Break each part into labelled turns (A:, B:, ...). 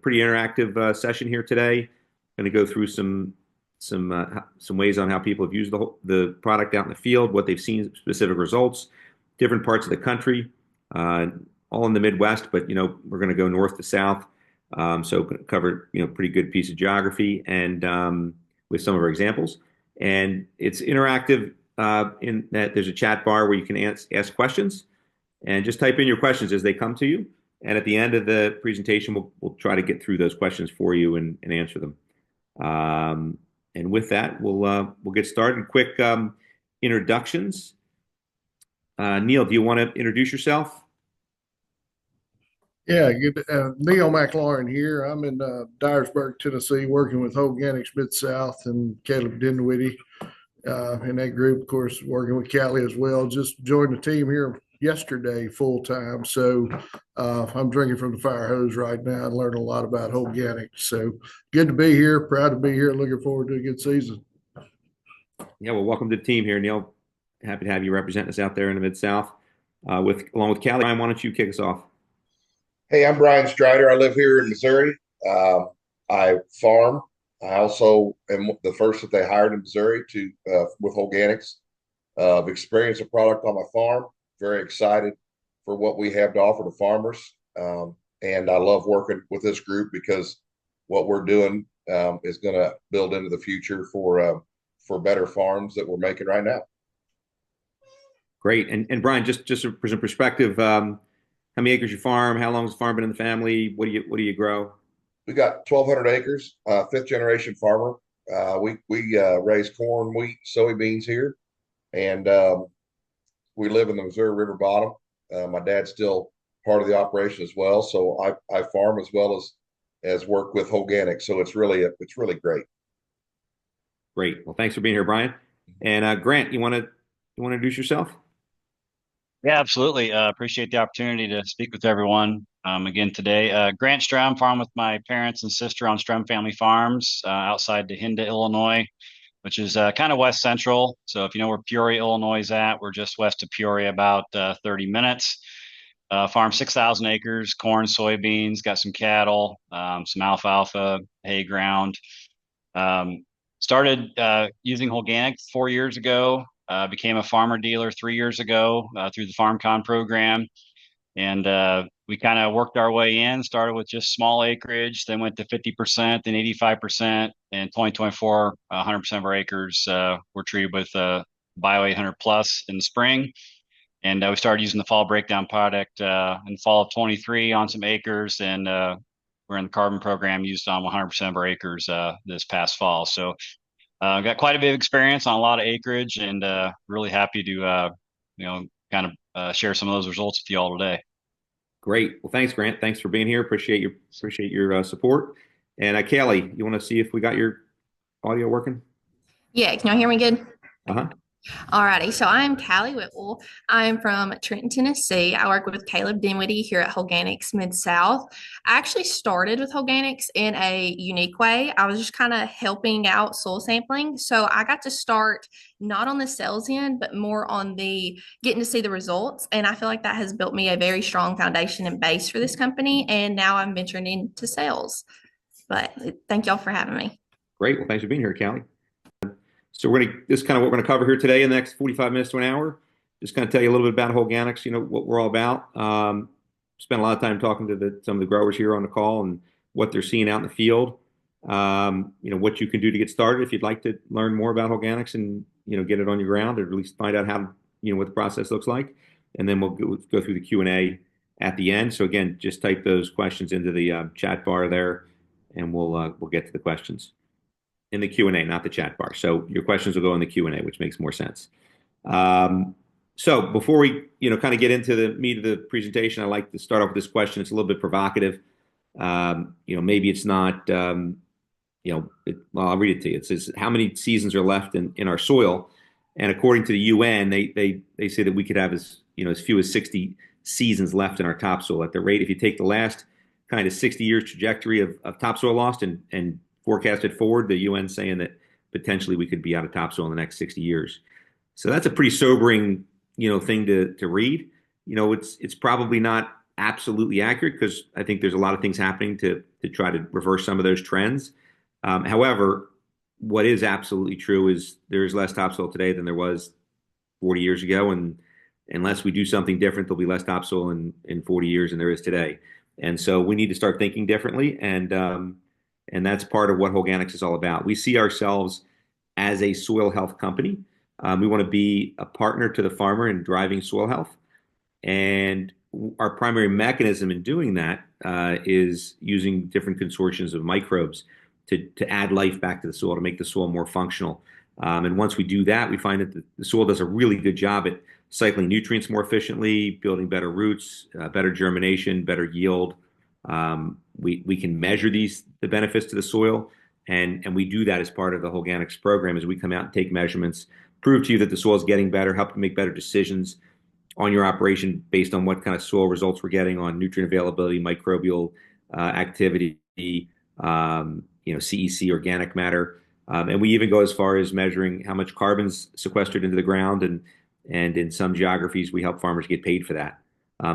A: pretty interactive session here today. Going to go through some ways on how people have used the product out in the field, what they've seen, specific results, different parts of the country, all in the Midwest, but we're going to go north to south, so cover pretty good piece of geography and with some of our examples. And it's interactive in that there's a chat bar where you can ask questions and just type in your questions as they come to you. And at the end of the presentation, we'll try to get through those questions for you and answer them. And with that, we'll get started. Quick introductions. Neil, do you want to introduce yourself?
B: Yeah, good. Neil McLaurin here. I'm in Dyersburg, Tennessee, working with Holganix Mid-South and Caleb Dinwiddie in that group. Of course, working with Callie as well. Just joined the team here yesterday full time. So I'm drinking from the fire hose right now and learning a lot about Holganix. So good to be here. Proud to be here. Looking forward to a good season.
A: Yeah, well, welcome to the team here, Neil. Happy to have you representing us out there in the Mid-South along with Callie. Brian, why don't you kick us off?
C: Hey, I'm Brian Strider. I live here in Missouri. I farm. I also am the first that they hired in Missouri to with Holganix. I've experienced the product on my farm. Very excited for what we have to offer to farmers. And I love working with this group because what we're doing is going to build into the future for better farms that we're making right now.
A: Great. And Brian, just for some perspective, how many acres you farm? How long has the farm been in the family? What do you grow?
C: We got 1,200 acres. Fifth generation farmer. We raise corn, wheat, soybeans here, and we live in the Missouri River bottom. My dad's still part of the operation as well, so I farm as well as work with Holganix. So it's really great.
A: Great. Well, thanks for being here, Brian. And Grant, you want to introduce yourself?
D: Yeah, absolutely. Appreciate the opportunity to speak with everyone again today. Grant Strum, farm with my parents and sister on Strum Family Farms outside Dehinda, Illinois, which is kind of west central. So if you know where Peoria, Illinois is at, we're just west of Peoria, about 30 minutes. Farm 6,000 acres, corn, soybeans, got some cattle, some alfalfa, hay ground. Started using Holganix 4 years ago. Became a farmer dealer 3 years ago through the FarmCon program. And we kind of worked our way in, started with just small acreage, then went to 50%, then 85%. And 2024, 100% of our acres were treated with Bio 800 Plus in the spring. And we started using the fall breakdown product in fall of 23 on some acres. And we're in the carbon program used on 100% of our acres this past fall. So got quite a bit of experience on a lot of acreage, and really happy to kind of share some of those results with you all today.
A: Great. Well, thanks, Grant. Thanks for being here. Appreciate your support. And Callie, you want to see if we got your audio working?
E: Yeah, can y'all hear me good?
A: Uh-huh.
E: Alrighty, so I'm Callie Whitwell. I'm from Trenton, Tennessee. I work with Caleb Dinwiddie here at Holganix Mid-South. I actually started with Holganix in a unique way. I was just kind of helping out soil sampling. So I got to start not on the sales end, but more on the getting to see the results. And I feel like that has built me a very strong foundation and base for this company. And now I'm venturing into sales. But thank y'all for having me.
A: Great. Well, thanks for being here, Callie. So this is kind of what we're going to cover here today in the next 45 minutes to an hour. Just kind of tell you a little bit about Holganix, what we're all about. Spent a lot of time talking to some of the growers here on the call and what they're seeing out in the field. What you can do to get started if you'd like to learn more about Holganix and, get it on your ground, or at least find out how, what the process looks like. And then we'll go through the Q&A at the end. So again, just type those questions into the chat bar there, and we'll get to the questions in the Q&A, not the chat bar. So your questions will go in the Q&A, which makes more sense. So before we, kind of get into the meat of the presentation, I like to start off with this question. It's a little bit provocative. Maybe it's not, well, I'll read it to you. It says, how many seasons are left in our soil? And according to the UN, they say that we could have as few as 60 seasons left in our topsoil at the rate. If you take the last kind of 60 years trajectory of topsoil loss and forecasted forward, the UN saying that potentially we could be out of topsoil in the next 60 years. So that's a pretty sobering, thing to read. It's probably not absolutely accurate because I think there's a lot of things happening to try to reverse some of those trends. However, what is absolutely true is there's less topsoil today than there was 40 years ago, and unless we do something different, there'll be less topsoil in 40 years than there is today. And so we need to start thinking differently, and that's part of what Holganix is all about. We see ourselves as a soil health company. We want to be a partner to the farmer in driving soil health. And our primary mechanism in doing that is using different consortiums of microbes to add life back to the soil, to make the soil more functional. And once we do that, we find that the soil does a really good job at cycling nutrients more efficiently, building better roots, better germination, better yield. We can measure the benefits to the soil, and we do that as part of the Holganix program as we come out and take measurements, prove to you that the soil is getting better, help you make better decisions on your operation based on what kind of soil results we're getting on nutrient availability, microbial activity, CEC, organic matter. And we even go as far as measuring how much carbon's sequestered into the ground, and in some geographies, we help farmers get paid for that.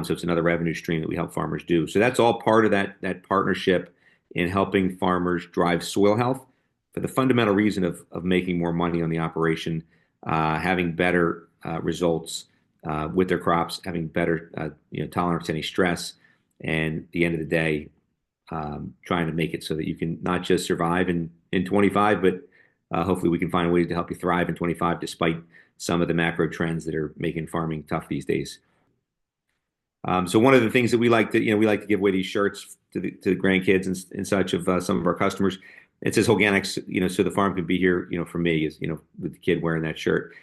A: So it's another revenue stream that we help farmers do. So that's all part of that partnership in helping farmers drive soil health for the fundamental reason of making more money on the operation, having better results with their crops, having better tolerance to any stress, and at the end of the day, trying to make it so that you can not just survive in 25, but hopefully we can find ways to help you thrive in 25 despite some of the macro trends that are making farming tough these days. So one of the things that we like to give away these shirts to the grandkids and such of some of our customers. It says Holganix, so the farm can be here, for me, is with the kid wearing that shirt.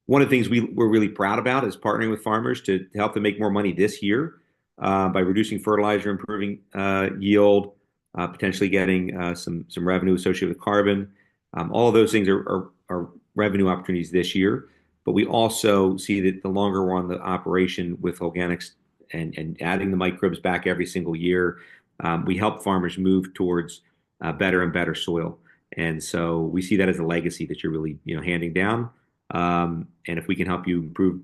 A: One of the things we're really proud about is partnering with farmers to help them make more money this year by reducing fertilizer, improving yield, potentially getting some revenue associated with carbon. All of those things are revenue opportunities this year. But we also see that the longer we're on the operation with Holganix and adding the microbes back every single year, we help farmers move towards better and better soil. And so we see that as a legacy that you're really handing down. And if we can help you improve,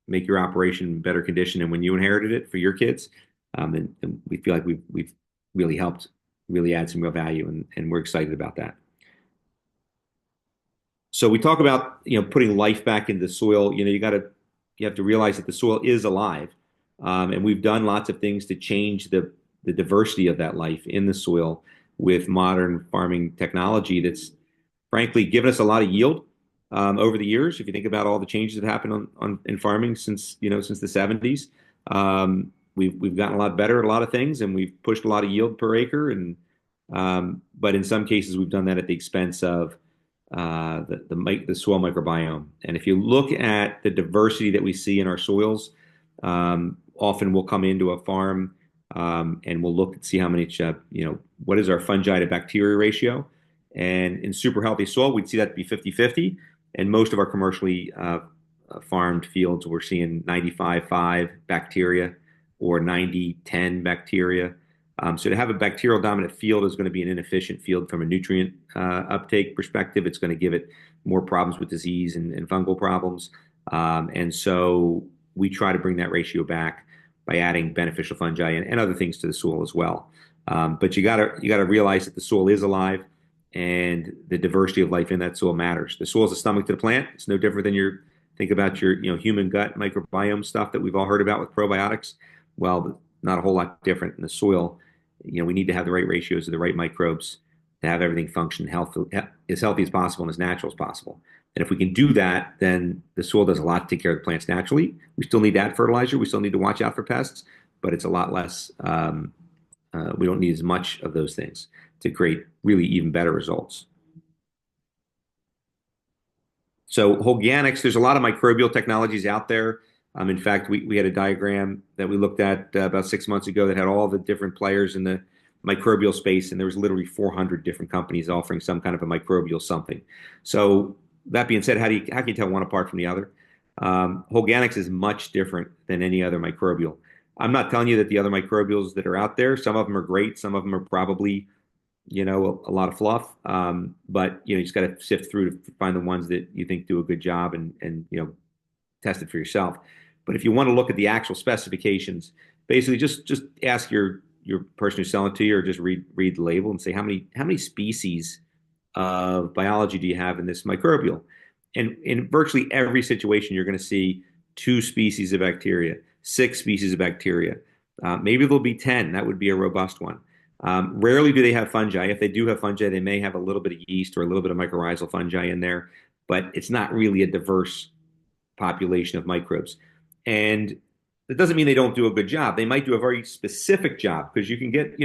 A: make your operation in better condition than when you inherited it for your kids, then we feel like we've really helped really add some real value, and we're excited about that. So we talk about putting life back into the soil. You have to realize that the soil is alive, and we've done lots of things to change the diversity of that life in the soil with modern farming technology that's frankly given us a lot of yield over the years. If you think about all the changes that happened in farming since the 70s, we've gotten a lot better at a lot of things, and we've pushed a lot of yield per acre. But in some cases, we've done that at the expense of the soil microbiome. And if you look at the diversity that we see in our soils, often we'll come into a farm and we'll look and see how many, what is our fungi to bacteria ratio. And in super healthy soil, we'd see that to be 50-50. And most of our commercially farmed fields, we're seeing 95-5 bacteria or 90-10 bacteria. So to have a bacterial dominant field is going to be an inefficient field from a nutrient uptake perspective. It's going to give it more problems with disease and fungal problems. And so we try to bring that ratio back by adding beneficial fungi and other things to the soil as well. But you gotta realize that the soil is alive, and the diversity of life in that soil matters. The soil is a stomach to the plant. It's no different than think about your human gut microbiome stuff that we've all heard about with probiotics. Well, not a whole lot different in the soil. We need to have the right ratios of the right microbes to have everything function as healthy as possible and as natural as possible. And if we can do that, then the soil does a lot to take care of the plants naturally. We still need to add fertilizer. We still need to watch out for pests, but it's a lot less. We don't need as much of those things to create really even better results. So Holganix, there's a lot of microbial technologies out there. In fact, we had a diagram that we looked at about 6 months ago that had all the different players in the microbial space, and there was literally 400 different companies offering some kind of a microbial something. So that being said, how can you tell one apart from the other? Holganix is much different than any other microbial. I'm not telling you that the other microbials that are out there, some of them are great, some of them are probably a lot of fluff. But you just got to sift through to find the ones that you think do a good job and test it for yourself. But if you want to look at the actual specifications, basically just ask your person who's selling it to you, or just read the label and say how many species of biology do you have in this microbial? And in virtually every situation, you're going to see 2 species of bacteria, 6 species of bacteria. Maybe there'll be 10. That would be a robust one. Rarely do they have fungi. If they do have fungi, they may have a little bit of yeast or a little bit of mycorrhizal fungi in there, but it's not really a diverse population of microbes. And that doesn't mean they don't do a good job. They might do a very specific job, because you can get,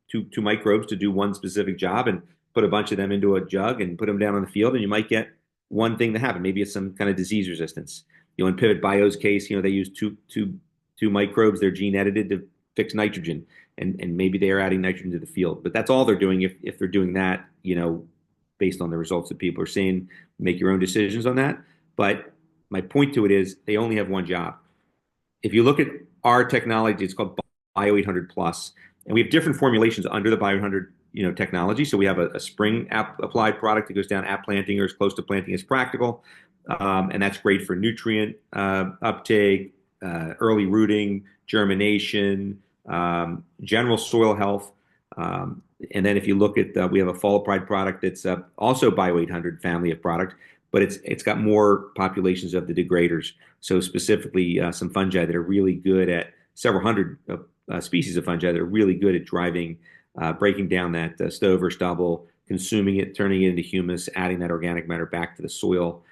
A: two microbes to do one specific job and put a bunch of them into a jug and put them down on the field, and you might get one thing to happen. Maybe it's some kind of disease resistance. In Pivot Bio's case, they use two microbes. They're gene edited to fix nitrogen, and maybe they are adding nitrogen to the field. But that's all they're doing. If they're doing that, based on the results that people are seeing, make your own decisions on that. But my point to it is they only have one job. If you look at our technology, it's called Bio 800 Plus, and we have different formulations under the Bio 800 technology. So we have a spring applied product that goes down at planting or as close to planting as practical, and that's great for nutrient uptake, early rooting, germination, general soil health. And then if you look at we have a fall applied product that's also Bio 800 family of product, but it's got more populations of the degraders. So specifically some fungi that are really good at several hundred species of fungi that are really good at driving, breaking down that stove or stubble, consuming it, turning it into humus, adding that organic matter back to the soil.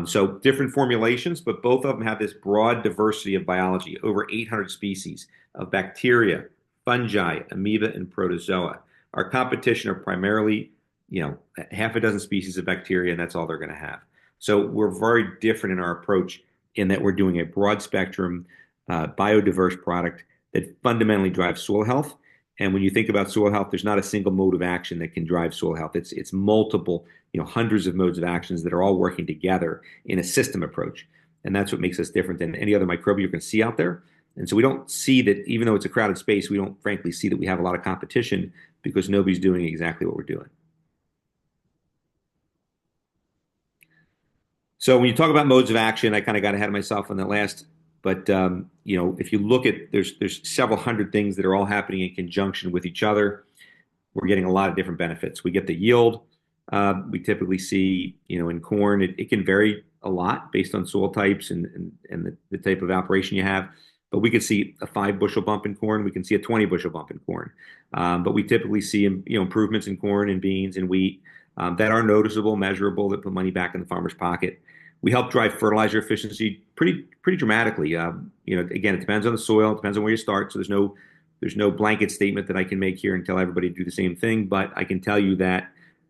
A: So different formulations, but both of them have this broad diversity of biology, over 800 species of bacteria, fungi, amoeba, and protozoa. Our competition are primarily, half a dozen species of bacteria, and that's all they're going to have. So we're very different in our approach, in that we're doing a broad spectrum, biodiverse product that fundamentally drives soil health. And when you think about soil health, there's not a single mode of action that can drive soil health. It's multiple, hundreds of modes of actions that are all working together in a system approach. And that's what makes us different than any other microbial you can see out there. And so we don't see that, even though it's a crowded space, we don't frankly see that we have a lot of competition, because nobody's doing exactly what we're doing. So when you talk about modes of action, I kind of got ahead of myself on that last. But if you look at, there's several hundred things that are all happening in conjunction with each other. We're getting a lot of different benefits. We get the yield. We typically see, in corn, it can vary a lot based on soil types and the type of operation you have. But we could see a 5-bushel bump in corn. We can see a 20-bushel bump in corn. But we typically see, improvements in corn and beans and wheat that are noticeable, measurable, that put money back in the farmer's pocket. We help drive fertilizer efficiency pretty dramatically. Again, it depends on the soil, it depends on where you start. So there's no blanket statement that I can make here and tell everybody to do the same thing. But I can tell you that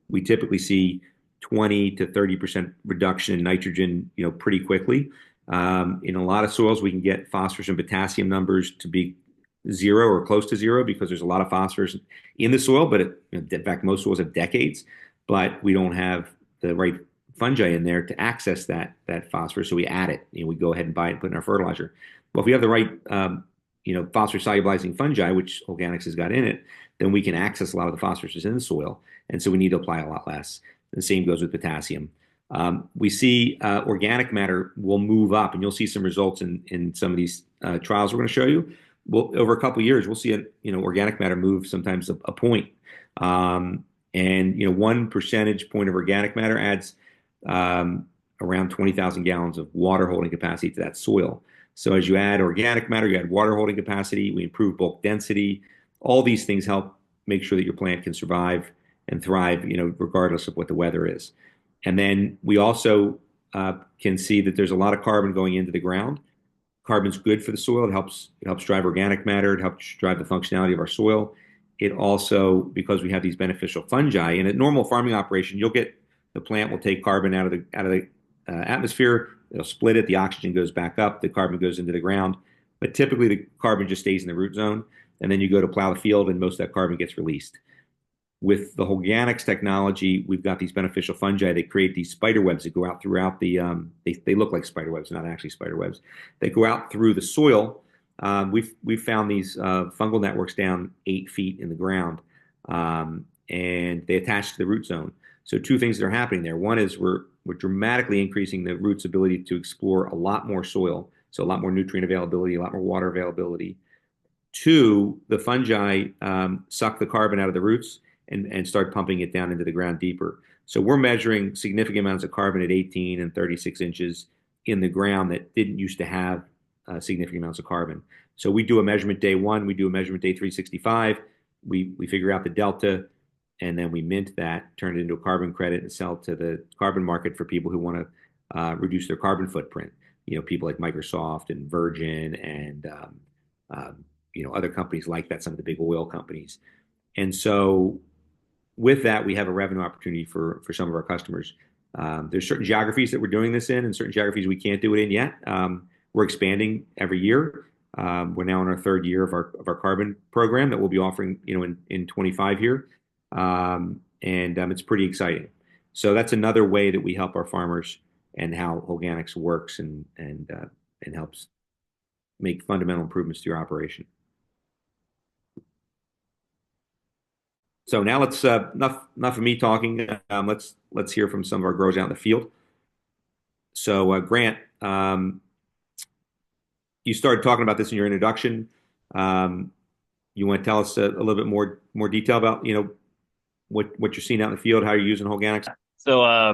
A: we typically see 20 to 30% reduction in nitrogen, pretty quickly. In a lot of soils, we can get phosphorus and potassium numbers to be 0 or close to 0, because there's a lot of phosphorus in the soil. But in fact, most soils have decades, but we don't have the right fungi in there to access that phosphorus, so we add it. We go ahead and buy it and put it in our fertilizer. Well, if we have the right phosphorus solubilizing fungi, which Holganix has got in it, then we can access a lot of the phosphorus in the soil, and so we need to apply a lot less. The same goes with potassium. We see organic matter will move up, and you'll see some results in some of these trials we're going to show you. Over a couple of years, we'll see organic matter move sometimes a point, and 1 percentage point of organic matter adds around 20,000 gallons of water holding capacity to that soil. So as you add organic matter, you add water holding capacity, we improve bulk density. All these things help make sure that your plant can survive and thrive, regardless of what the weather is. And then we also can see that there's a lot of carbon going into the ground. Carbon's good for the soil. It helps drive organic matter. It helps drive the functionality of our soil. It also, because we have these beneficial fungi, in a normal farming operation, the plant will take carbon out of the atmosphere. It'll split it. The oxygen goes back up. The carbon goes into the ground. But typically, the carbon just stays in the root zone. And then you go to plow the field, and most of that carbon gets released. With the Holganix technology, we've got these beneficial fungi that create these spider webs that go out throughout the. They look like spider webs, not actually spider webs. They go out through the soil. We've found these fungal networks down 8 feet in the ground, and they attach to the root zone. So 2 things that are happening there. One is we're dramatically increasing the root's ability to explore a lot more soil, so a lot more nutrient availability, a lot more water availability. Two, the fungi suck the carbon out of the roots and start pumping it down into the ground deeper. So we're measuring significant amounts of carbon at 18 and 36 inches in the ground that didn't used to have significant amounts of carbon. So we do a measurement day one, we do a measurement day 365, we figure out the delta, and then we mint that, turn it into a carbon credit, and sell to the carbon market for people who want to reduce their carbon footprint. People like Microsoft and Virgin and other companies like that, some of the big oil companies. And so with that, we have a revenue opportunity for some of our customers. There's certain geographies that we're doing this in and certain geographies we can't do it in yet. We're expanding every year. We're now in our third year of our carbon program that we'll be offering, in 25 here. It's pretty exciting. So that's another way that we help our farmers and how Holganix works and helps make fundamental improvements to your operation. So now let's enough of me talking. Let's hear from some of our growers out in the field. So Grant, you started talking about this in your introduction. You want to tell us a little bit more detail about what you're seeing out in the field, how you're using Holganix?
D: So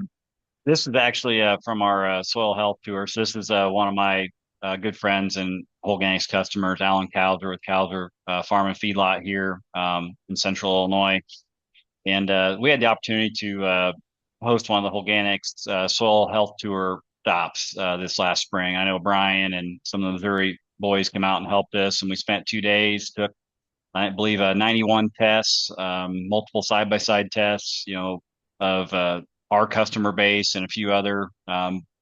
D: this is actually from our soil health tour. So this is one of my good friends and Holganix customers, Alan Calder with Calder Farm and Feedlot here in Central Illinois. And we had the opportunity to host one of the Holganix soil health tour stops this last spring. I know Brian and some of the Missouri boys came out and helped us, and we spent 2 days, took, I believe, 91 tests, multiple side-by-side tests, of our customer base and a few other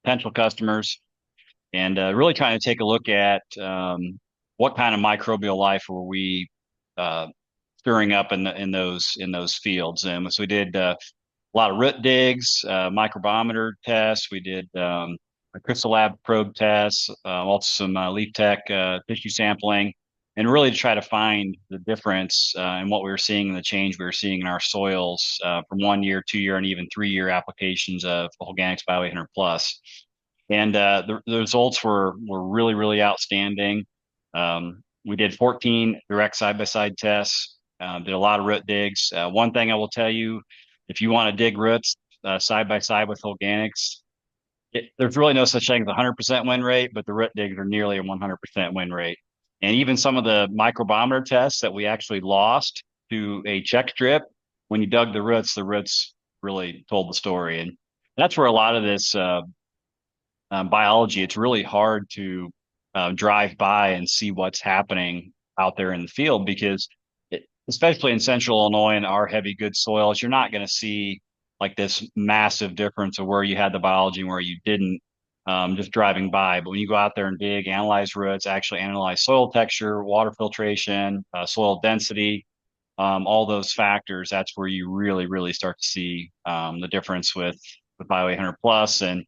D: potential customers, and really trying to take a look at what kind of microbial life were we stirring up in those fields. And so we did a lot of root digs, microbiometer tests. We did a crystal lab probe tests, also some leaf tech tissue sampling, and really to try to find the difference in what we were seeing and the change we were seeing in our soils from 1 year, 2 year, and even 3 year applications of Holganix Bio 800 Plus. And the results were really, really outstanding. We did 14 direct side-by-side tests, did a lot of root digs. One thing I will tell you, if you want to dig roots side-by-side with Holganix, there's really no such thing as a 100% win rate, but the root digs are nearly a 100% win rate. And even some of the microbiometer tests that we actually lost to a check strip, when you dug the roots really told the story. And that's where a lot of this biology, it's really hard to drive by and see what's happening out there in the field, because especially in Central Illinois and our heavy good soils, you're not going to see like this massive difference of where you had the biology and where you didn't, just driving by. But when you go out there and dig, analyze roots, actually analyze soil texture, water filtration, soil density, all those factors, that's where you really, really start to see the difference with Bio 800 Plus. And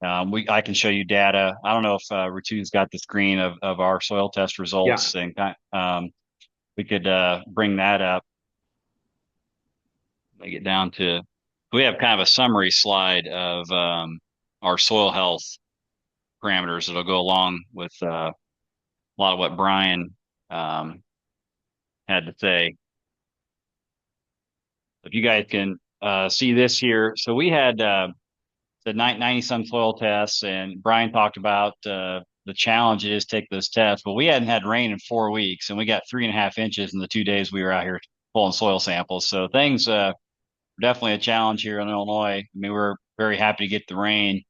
D: I can show you data. I don't know if Ritu's got the screen of our soil test results,
A: Yeah.
D: and we could bring that up. Let me get down to, we have kind of a summary slide of our soil health parameters that'll go along with a lot of what Brian had to say. If you guys can see this here. So we had the 90 some soil tests, and Brian talked about the challenge it is to take those tests. Well, we hadn't had rain in 4 weeks, and we got 3.5 inches in the 2 days we were out here pulling soil samples. So things definitely a challenge here in Illinois. I mean, we're very happy to get the rain.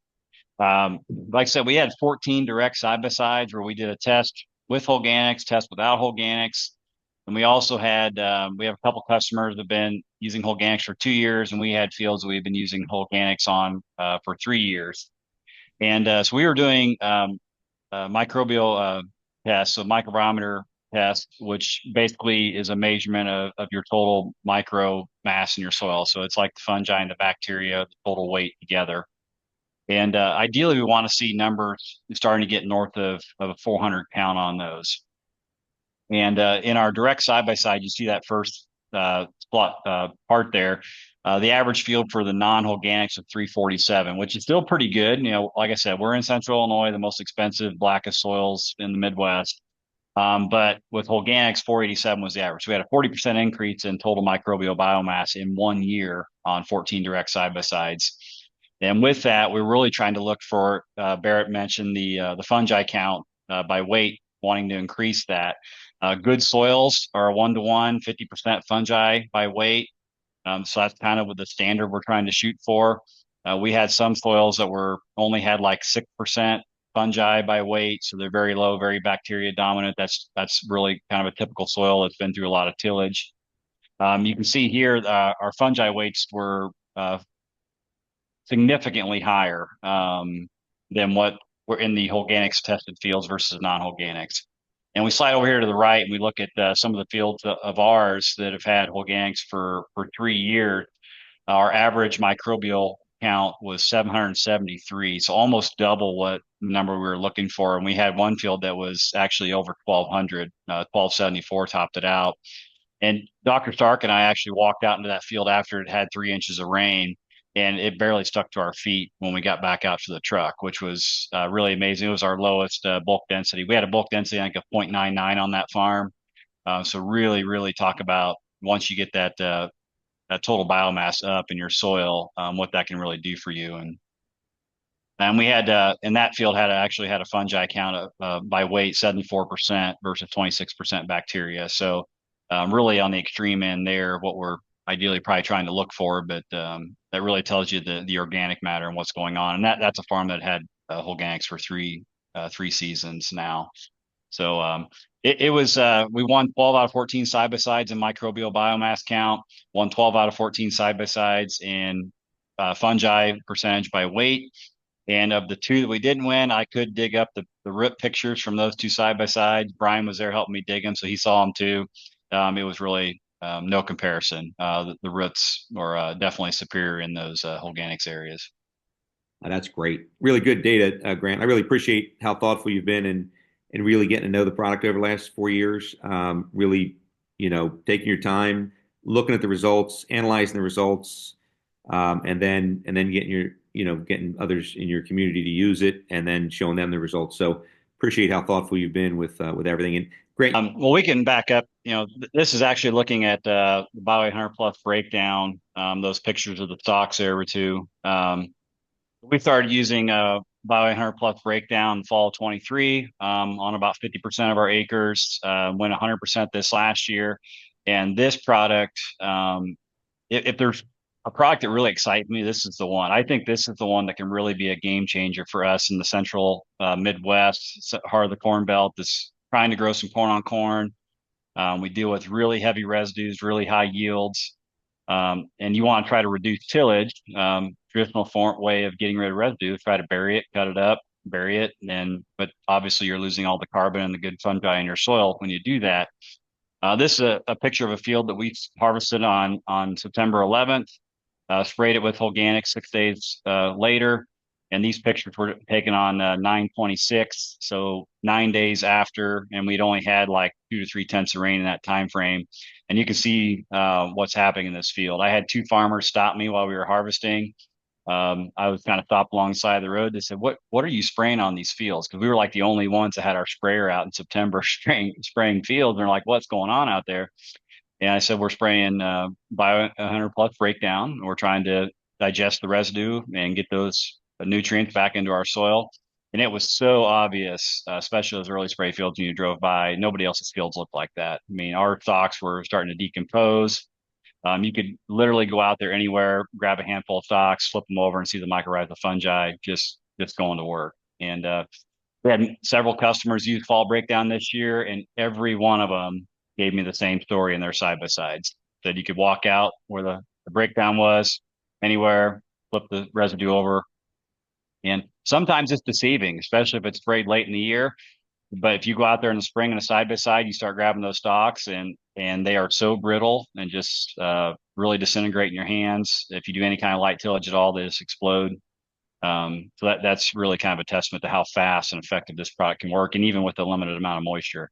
D: Like I said, we had 14 direct side-by-sides where we did a test with Holganix, test without Holganix. And we also had, we have a couple customers that have been using Holganix for 2 years, and we had fields that we've been using Holganix on for 3 years. And so we were doing microbial tests, so microbiometer test, which basically is a measurement of your total micro mass in your soil. So it's like the fungi and the bacteria, the total weight together. And ideally, we want to see numbers starting to get north of a 400 count on those. And in our direct side-by-side, you see that first part there. The average field for the non-Holganix of 347, which is still pretty good. Like I said, we're in Central Illinois, the most expensive, blackest soils in the Midwest. But with Holganix, 487 was the average. We had a 40% increase in total microbial biomass in 1 year on 14 direct side-by-sides. And with that, we're really trying to look for, Barrett mentioned the fungi count by weight, wanting to increase that. Good soils are a 1-to-1, 50% fungi by weight. So that's kind of what the standard we're trying to shoot for. We had some soils that were only had like 6% fungi by weight, so they're very low, very bacteria dominant. That's really kind of a typical soil that's been through a lot of tillage. You can see here our fungi weights were significantly higher than what were in the Holganix tested fields versus non-Holganix. And we slide over here to the right and we look at some of the fields of ours that have had Holganix for 3 years. Our average microbial count was 773, so almost double what number we were looking for. And we had one field that was actually over 1200, 1274 topped it out. And Dr. Stark and I actually walked out into that field after it had 3 inches of rain, and it barely stuck to our feet when we got back out to the truck, which was really amazing. It was our lowest bulk density. We had a bulk density, I think, of 0.99 on that farm. So really, really talk about once you get that total biomass up in your soil, what that can really do for you. And we had in that field actually had a fungi count of by weight 74% versus 26% bacteria. So really on the extreme end there, what we're ideally probably trying to look for, but that really tells you the organic matter and what's going on. And that's a farm that had Holganix for three seasons now. So it was we won 12 out of 14 side-by-sides in microbial biomass count, won 12 out of 14 side-by-sides in fungi percentage by weight. And of the two that we didn't win, I could dig up the root pictures from those two side-by-sides. Brian was there helping me dig them, so he saw them too. It was really no comparison. The roots are definitely superior in those Holganix areas.
A: That's great. Really good data, Grant. I really appreciate how thoughtful you've been and really getting to know the product over the last 4 years. Really, taking your time, looking at the results, analyzing the results, and then getting others in your community to use it, and then showing them the results. So appreciate how thoughtful you've been with everything. And great.
D: Well, we can back up. This is actually looking at the Bio 800 Plus breakdown. Those pictures of the stalks there were too. We started using Bio 800 Plus breakdown in fall of 23 on about 50% of our acres. Went 100% this last year. And this product, if there's a product that really excites me, this is the one. I think this is the one that can really be a game changer for us in the central Midwest, heart of the Corn Belt that's trying to grow some corn on corn. We deal with really heavy residues, really high yields. And you want to try to reduce tillage. Traditional way of getting rid of residue is try to bury it, cut it up, bury it, but obviously you're losing all the carbon and the good fungi in your soil when you do that. This is a picture of a field that we harvested on September 11th, sprayed it with Holganix 6 days later, and these pictures were taken on 9/26, so 9 days after, and we'd only had like 2 to 3 tenths of rain in that time frame. And you can see what's happening in this field. I had two farmers stop me while we were harvesting. I was kind of stopped alongside the road. They said, "What are you spraying on these fields?" Because we were like the only ones that had our sprayer out in September spraying fields. And they're like, "What's going on out there?" And I said, "We're spraying Bio 100 Plus breakdown. We're trying to digest the residue and get those nutrients back into our soil." And it was so obvious, especially those early spray fields when you drove by. Nobody else's fields looked like that. I mean, our stalks were starting to decompose. You could literally go out there anywhere, grab a handful of stalks, flip them over, and see the mycorrhizal fungi just going to work. And we had several customers use fall breakdown this year, and every one of them gave me the same story in their side-by-sides. That you could walk out where the breakdown was, anywhere, flip the residue over. And sometimes it's deceiving, especially if it's sprayed late in the year. But if you go out there in the spring in a side-by-side, you start grabbing those stalks, and they are so brittle and just really disintegrate in your hands. If you do any kind of light tillage at all, they just explode. So that's really kind of a testament to how fast and effective this product can work, and even with a limited amount of moisture.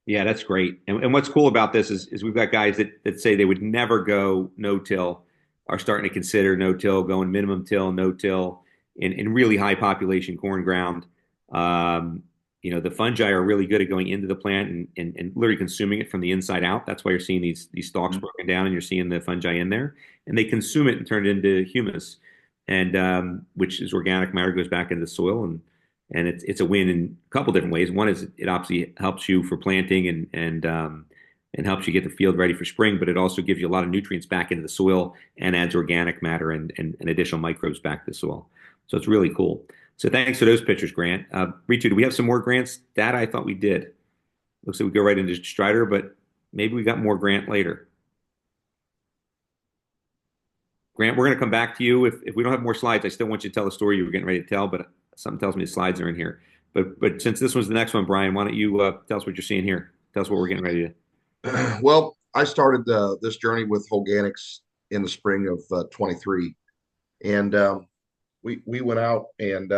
A: Yeah, that's great. And what's cool about this is we've got guys that say they would never go no-till, are starting to consider no-till, going minimum till, no-till in really high population corn ground. the fungi are really good at going into the plant and literally consuming it from the inside out. That's why you're seeing these stalks broken down and you're seeing the fungi in there, and they consume it and turn it into humus, and which is organic matter, goes back into the soil, and it's a win in a couple different ways. One is it obviously helps you for planting and helps you get the field ready for spring, but it also gives you a lot of nutrients back into the soil and adds organic matter and additional microbes back to the soil. So it's really cool. So thanks for those pictures, Grant. Ritu, do we have some more Grant's data? I thought we did. Looks like we go right into Strider, but maybe we got more Grant later. Grant, we're going to come back to you. If we don't have more slides, I still want you to tell the story you were getting ready to tell, but something tells me the slides are in here. But since this was the next one, Brian, why don't you tell us what you're seeing here? Tell us what we're getting ready to.
C: Well, I started this journey with Holganix in the spring of 23, and we went out and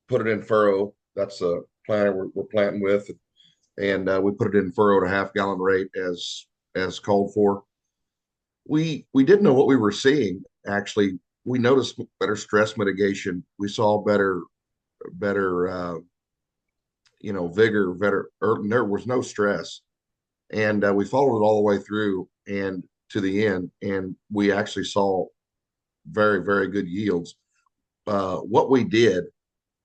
C: put it in furrow. That's a planter we're planting with, and we put it in furrow at a half-gallon rate as called for. We didn't know what we were seeing. Actually, we noticed better stress mitigation. We saw better vigor, there was no stress, and we followed it all the way through and to the end, and we actually saw very, very good yields. What we did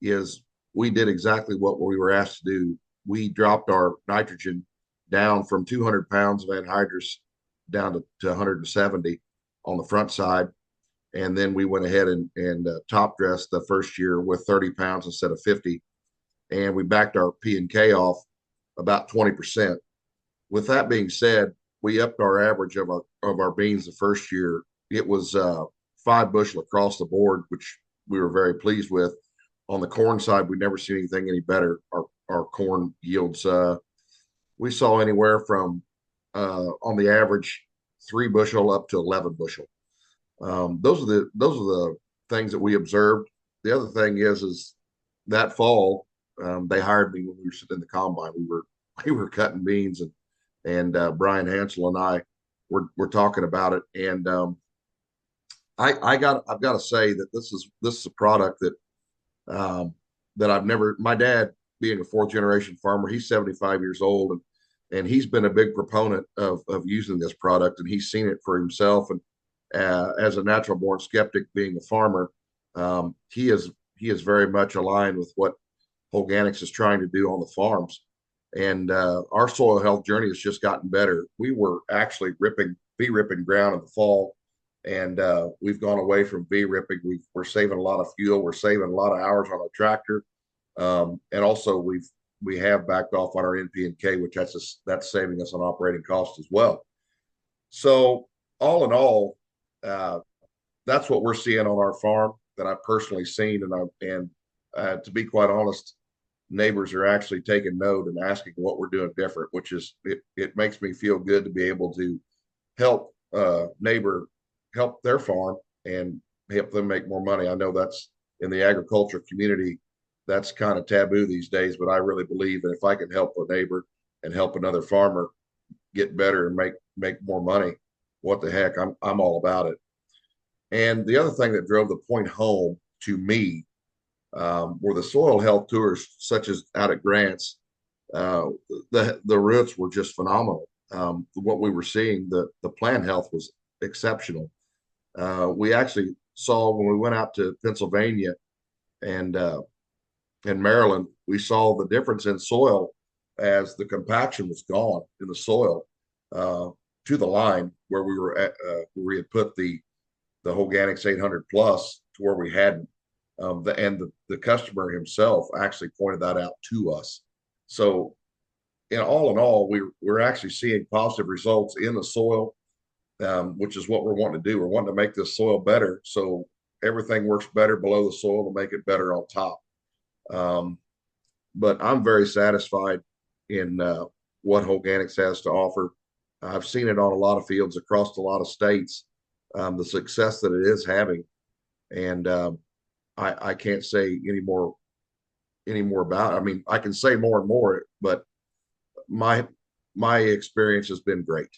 C: is we did exactly what we were asked to do. We dropped our nitrogen down from 200 pounds of anhydrous down to 170 on the front side. And then we went ahead and top dressed the first year with 30 pounds instead of 50. And we backed our P and K off about 20%. With that being said, we upped our average of our beans the first year. It was 5 bushel across the board, which we were very pleased with. On the corn side, we never seen anything any better. Our corn yields, we saw anywhere from on the average 3 bushel up to 11 bushel. Those are the things that we observed. The other thing is that fall they hired me when we were sitting in the combine. We were cutting beans, and Brian Hansel and I were talking about it, and I've got to say that this is a product that I've never. My dad, being a 4th generation farmer, he's 75 years old, and he's been a big proponent of using this product, and he's seen it for himself. And as a natural born skeptic, being a farmer, he is very much aligned with what Holganix is trying to do on the farms. And our soil health journey has just gotten better. We were actually V-ripping ground in the fall, and we've gone away from V-ripping. We're saving a lot of fuel. We're saving a lot of hours on our tractor, and also we have backed off on our NP and K, which that's saving us on operating costs as well. So all in all, that's what we're seeing on our farm that I've personally seen, and to be quite honest, neighbors are actually taking note and asking what we're doing different, which is it makes me feel good to be able to help neighbor help their farm and help them make more money. I know that's in the agriculture community, that's kind of taboo these days, but I really believe that if I can help a neighbor and help another farmer get better and make more money, what the heck, I'm all about it. And the other thing that drove the point home to me were the soil health tours, such as out at Grant's. The roots were just phenomenal. What we were seeing, the plant health was exceptional. We actually saw when we went out to Pennsylvania and Maryland, we saw the difference in soil as the compaction was gone in the soil to the line where we were at, where we had put the Holganix 800 plus to where we hadn't. The customer himself actually pointed that out to us. So in all, we're actually seeing positive results in the soil, which is what we're wanting to do. We're wanting to make this soil better, so everything works better below the soil to make it better on top. But I'm very satisfied in what Holganix has to offer. I've seen it on a lot of fields across a lot of states, the success that it is having, and I can't say any more about it. I mean, I can say more and more, but my experience has been great.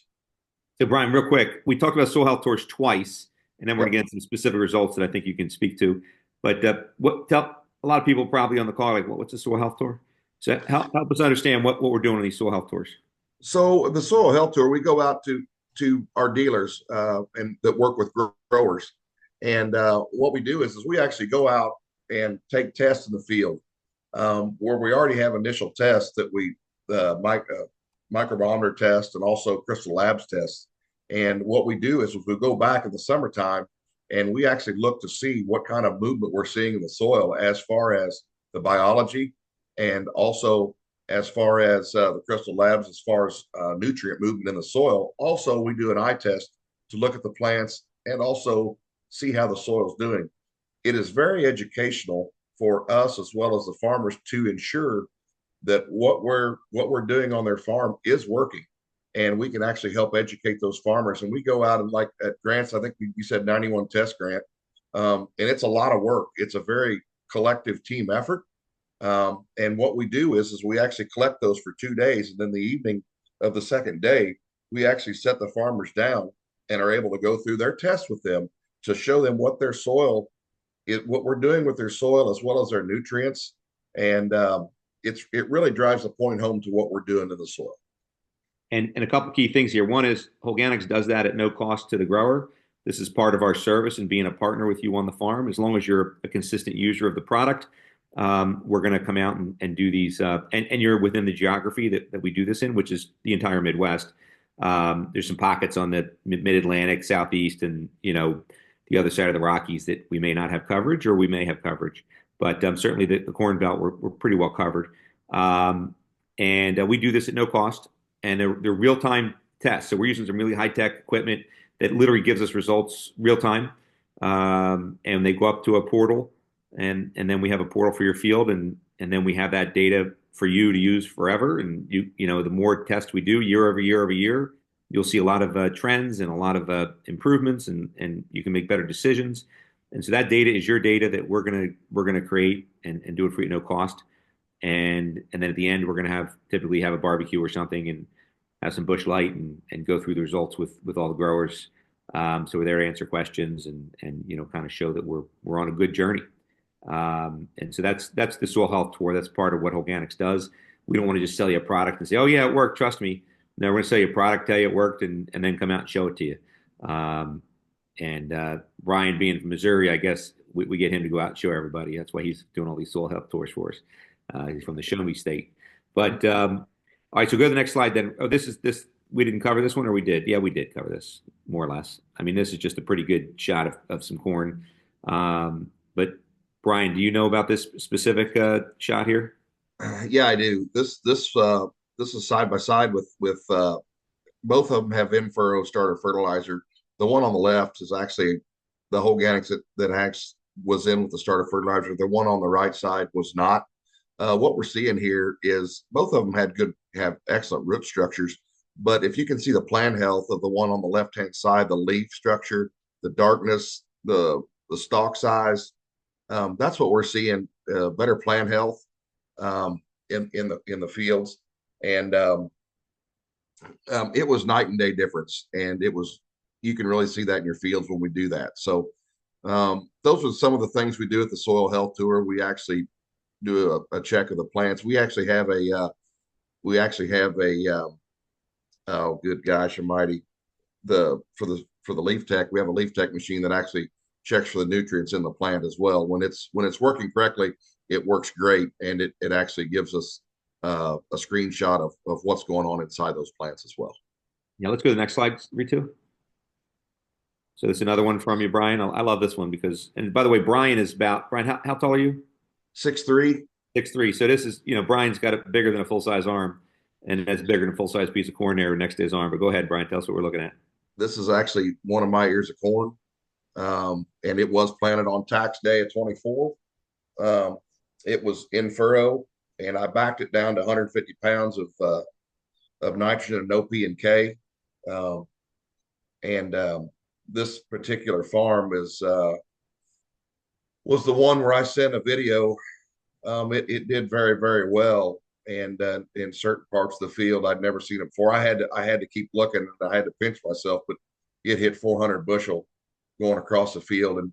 A: So Brian, real quick, we talked about soil health tours twice, and then we're going to get some specific results that I think you can speak to. But tell a lot of people probably on the call, like, what's a soil health tour? So help us understand what we're doing on these soil health tours.
C: So the soil health tour, we go out to our dealers and that work with growers, and what we do is we actually go out and take tests in the field where we already have initial tests that we microbial test and also crystal labs tests. And what we do is we go back in the summertime and we actually look to see what kind of movement we're seeing in the soil as far as the biology and also as far as the crystal labs, as far as nutrient movement in the soil. Also, we do an eye test to look at the plants and also see how the soil is doing. It is very educational for us as well as the farmers to ensure that what we're doing on their farm is working, and we can actually help educate those farmers. And we go out and like at grants, I think you said 91 test grant, and it's a lot of work. It's a very collective team effort. And what we do is we actually collect those for 2 days, and then the evening of the second day, we actually set the farmers down and are able to go through their tests with them to show them what their soil is, what we're doing with their soil as well as their nutrients. And it really drives the point home to what we're doing to the soil.
A: And a couple key things here. One is Holganix does that at no cost to the grower. This is part of our service and being a partner with you on the farm. As long as you're a consistent user of the product, we're going to come out and do these. And you're within the geography that we do this in, which is the entire Midwest. There's some pockets on the Mid-Atlantic, Southeast, and the other side of the Rockies that we may not have coverage, or we may have coverage. But certainly the Corn Belt, we're pretty well covered. And we do this at no cost. And they're real-time tests. So we're using some really high-tech equipment that literally gives us results real-time. And they go up to a portal, and then we have a portal for your field, and then we have that data for you to use forever. And the more tests we do year over year over year, you'll see a lot of trends and a lot of improvements, and you can make better decisions. And so that data is your data that we're gonna create and do it for you at no cost. And then at the end, we're going to typically have a barbecue or something and have some Busch Light and go through the results with all the growers. So we're there to answer questions and kind of show that we're on a good journey. And so that's the soil health tour. That's part of what Holganix does. We don't want to just sell you a product and say, oh yeah, it worked, trust me. No, we're going to sell you a product, tell you it worked, and then come out and show it to you. Brian being from Missouri, I guess we get him to go out and show everybody. That's why he's doing all these soil health tours for us. He's from the Show Me State. But all right, so go to the next slide then. Oh, this we didn't cover this one, or we did? Yeah, we did cover this more or less. I mean, this is just a pretty good shot of some corn. But Brian, do you know about this specific shot here?
C: Yeah, I do. This is side by side with both of them have in-furrow starter fertilizer. The one on the left is actually the Holganix that was in with the starter fertilizer. The one on the right side was not. What we're seeing here is both of them have excellent root structures, but if you can see the plant health of the one on the left-hand side, the leaf structure, the darkness, the stalk size, that's what we're seeing. Better plant health in the fields, and it was night and day difference, and you can really see that in your fields when we do that. So those are some of the things we do at the soil health tour. We actually do a check of the plants. We actually have a oh good gosh almighty, for the leaf tech, we have a leaf tech machine that actually checks for the nutrients in the plant as well. When it's working correctly, it works great, and it actually gives us a screenshot of what's going on inside those plants as well.
A: Yeah, let's go to the next slide, Ritu. So this is another one from you, Brian. I love this one because, and by the way, Brian, how tall are you?
C: 6'3".
A: 6'3". So this is, Brian's got it bigger than a full-size arm, and that's bigger than a full-size piece of corn there next to his arm. But go ahead, Brian, tell us what we're looking at.
C: This is actually one of my ears of corn, and it was planted on tax day of 24. It was in furrow, and I backed it down to 150 pounds of nitrogen and no P and K. This particular farm was the one where I sent a video. It did very, very well, and in certain parts of the field I'd never seen it before. I had to keep looking, and I had to pinch myself, but it hit 400 bushel going across the field, and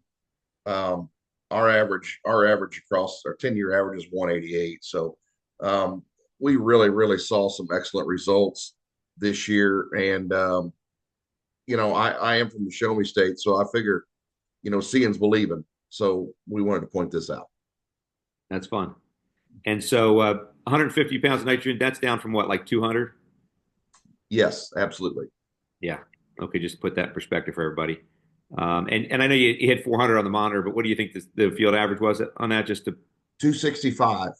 C: our average across our 10-year average is 188. So Um, we really saw some excellent results this year. And, I am from the Show Me State, so I figure, seeing's believing. So we wanted to point this out.
A: That's fun. And so 150 pounds of nitrogen, that's down from what, like 200?
C: Yes, absolutely.
A: Yeah. Okay, just put that in perspective for everybody. And I know you hit 400 on the monitor, but what do you think the field average was on that? Just to
C: 265,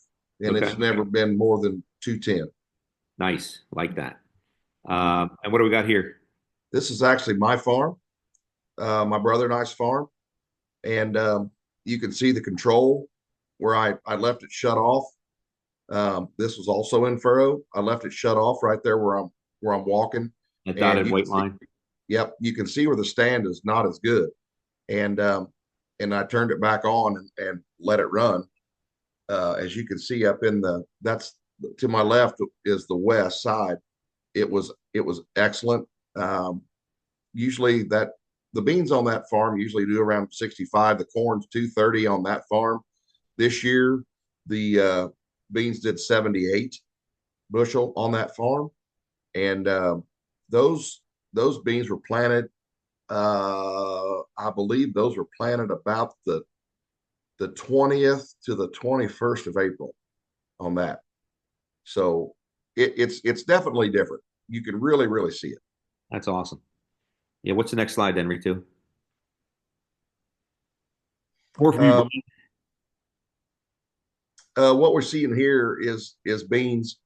C: and
A: okay,
C: it's never been more than 210.
A: nice, like that. And what do we got here?
C: This is actually my farm, my brother and I's farm, and you can see the control where I left it shut off. This was also in furrow. I left it shut off right there where I'm walking,
A: A
C: and
A: dotted white line.
C: yep, you can see where the stand is not as good, and I turned it back on and let it run. As you can see up in that's to my left is the west side. It was excellent. Usually the beans on that farm usually do around 65. The corn's 230 on that farm. This year, the beans did 78 bushel on that farm, and those beans were planted. I believe those were planted about the 20th to the 21st of April on that. So it's definitely different. You can really see it.
A: That's awesome. Yeah, what's the next slide then, Ritu? More from you,
C: What we're seeing here is beans,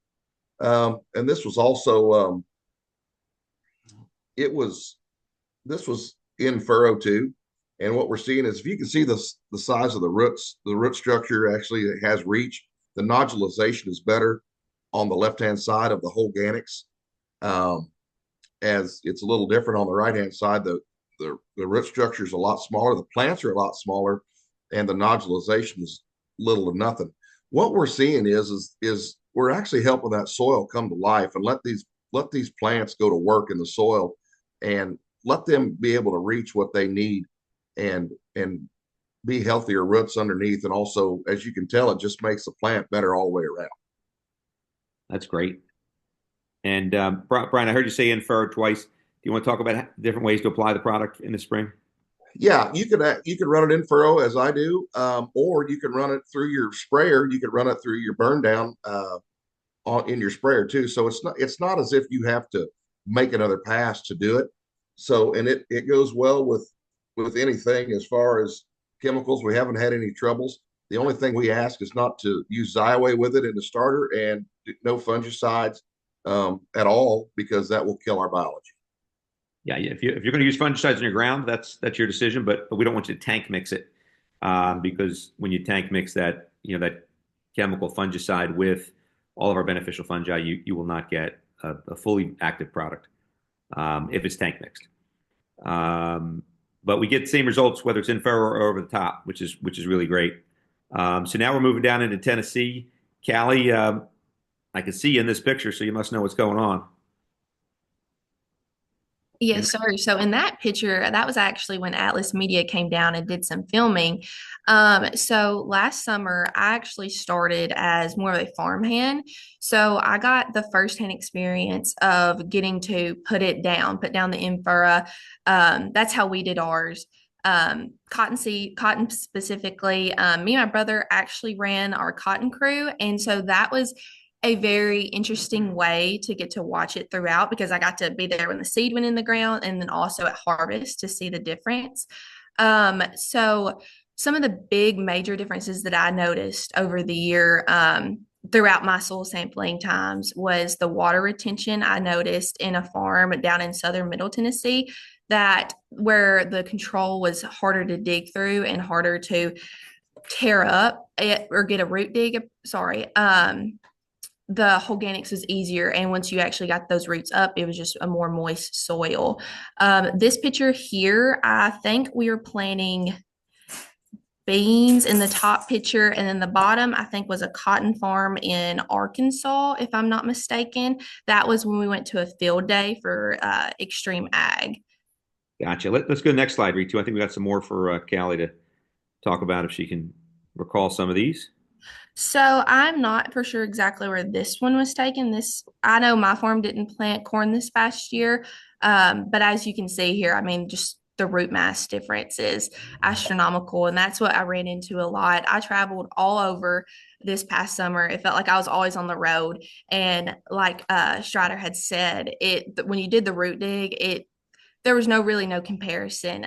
C: and this was also this was in furrow too. And what we're seeing is if you can see the size of the root structure actually it has reach. The nodulization is better on the left hand side of the Holganix, as it's a little different on the right hand side. The root structure is a lot smaller. The plants are a lot smaller, and the nodulization is little to nothing. What we're seeing is we're actually helping that soil come to life and let these plants go to work in the soil and let them be able to reach what they need and be healthier roots underneath. And also, as you can tell, it just makes the plant better all the way around.
A: That's great. And Brian, I heard you say in furrow twice. Do you want to talk about different ways to apply the product in the spring?
C: Yeah, you can run it in furrow as I do, or you can run it through your sprayer. You can run it through your burn down in your sprayer too. So it's not as if you have to make another pass to do it. So and it goes well with anything as far as chemicals. We haven't had any troubles. The only thing we ask is not to use Xyway with it in the starter and no fungicides at all, because that will kill our biology.
A: Yeah, if you're going to use fungicides in your ground, that's your decision. But we don't want you to tank mix it because when you tank mix that that chemical fungicide with all of our beneficial fungi, you will not get a fully active product if it's tank mixed. But we get the same results whether it's in furrow or over the top, which is really great. So now we're moving down into Tennessee. Callie, I can see you in this picture, so you must know what's going on.
E: Yes, sir. So in that picture, that was actually when Atlas Media came down and did some filming. So last summer, I actually started as more of a farmhand. So I got the firsthand experience of getting to put down the infura. That's how we did ours. Cotton specifically. Me and my brother actually ran our cotton crew, and so that was a very interesting way to get to watch it throughout because I got to be there when the seed went in the ground and then also at harvest to see the difference. So some of the big major differences that I noticed over the year throughout my soil sampling times was the water retention. I noticed in a farm down in southern Middle Tennessee that where the control was harder to dig through and harder to tear up or get a root dig. Sorry. The Holganix was easier. And once you actually got those roots up, it was just a more moist soil. This picture here, I think we were planting beans in the top picture. And then the bottom, I think, was a cotton farm in Arkansas, if I'm not mistaken. That was when we went to a field day for extreme ag.
A: Gotcha. Let's go to the next slide, Ritu. I think we got some more for Callie to talk about if she can recall some of these.
E: So I'm not for sure exactly where this one was taken. This I know my farm didn't plant corn this past year, but as you can see here, I mean, just the root mass difference is astronomical, and that's what I ran into a lot. I traveled all over this past summer. It felt like I was always on the road, and like Strider had said, it when you did the root dig, it there was no comparison.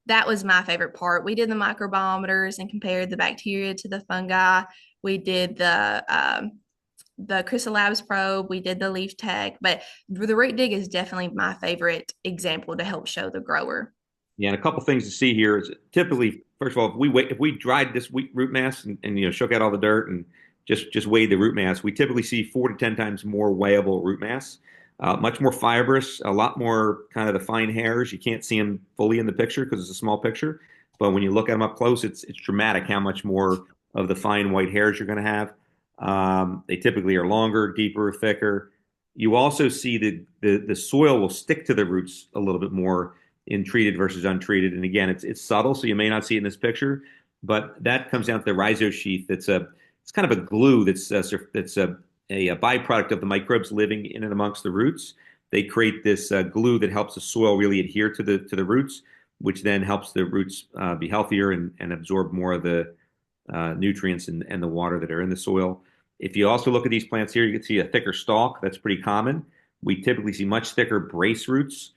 E: That was my favorite part. We did the microbiometers and compared the bacteria to the fungi. We did the Crystal Labs probe. We did the leaf tech, but the root dig is definitely my favorite example to help show the grower.
A: Yeah, and a couple things to see here is typically, first of all, if we dried this wheat root mass and shook out all the dirt and just weighed the root mass, we typically see 4 to 10 times more weighable root mass, much more fibrous, a lot more kind of the fine hairs. You can't see them fully in the picture because it's a small picture, but when you look at them up close, it's dramatic how much more of the fine white hairs you're going to have. They typically are longer, deeper, thicker. You also see the soil will stick to the roots a little bit more in treated versus untreated. And again, it's subtle, so you may not see it in this picture, but that comes down to the rhizosheath. It's kind of a glue that's a byproduct of the microbes living in and amongst the roots. They create this glue that helps the soil really adhere to the roots, which then helps the roots be healthier and absorb more of the nutrients and the water that are in the soil. If you also look at these plants here, you can see a thicker stalk. That's pretty common. We typically see much thicker brace roots.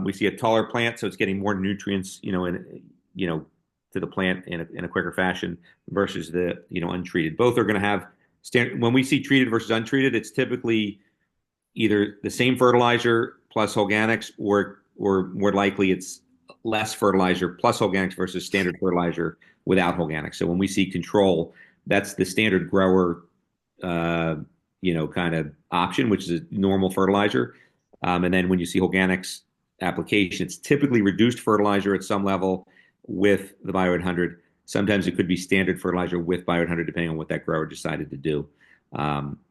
A: We see a taller plant, so it's getting more nutrients, to the plant in a quicker fashion versus the, untreated. Both are going to have when we see treated versus untreated, it's typically either the same fertilizer plus Holganix, or more likely it's less fertilizer plus Holganix versus standard fertilizer without Holganix. So when we see control, that's the standard grower, kind of option, which is a normal fertilizer. And then when you see Holganix application, it's typically reduced fertilizer at some level with the Bio 800. Sometimes it could be standard fertilizer with Bio 800, depending on what that grower decided to do.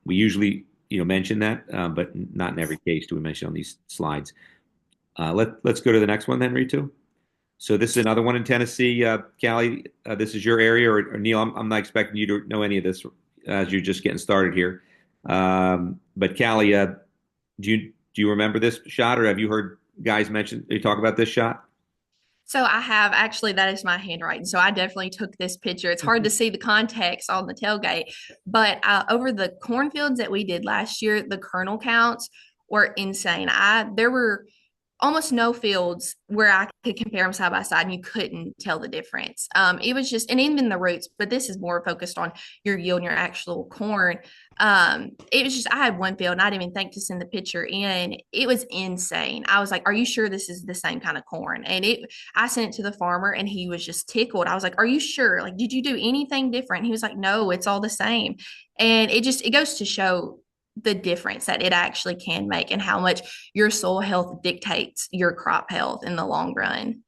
A: We usually, mention that, but not in every case do we mention on these slides. Let's go to the next one then, Ritu. So this is another one in Tennessee. Callie, this is your area, or Neil, I'm not expecting you to know any of this as you're just getting started here. But Callie, do you remember this shot, or have you heard guys they talk about this shot?
E: So I have actually, that is my handwriting. So I definitely took this picture. It's hard to see the context on the tailgate, but over the cornfields that we did last year, the kernel counts were insane. There were almost no fields where I could compare them side by side and you couldn't tell the difference. It was just, and even the roots, but this is more focused on your yield and your actual corn. It was just, I had one field and I didn't even think to send the picture in. It was insane. I was like, are you sure this is the same kind of corn? And I sent it to the farmer and he was just tickled. I was like, are you sure? Like, did you do anything different? He was like, no, it's all the same. And it goes to show the difference that it actually can make and how much your soil health dictates your crop health in the long run.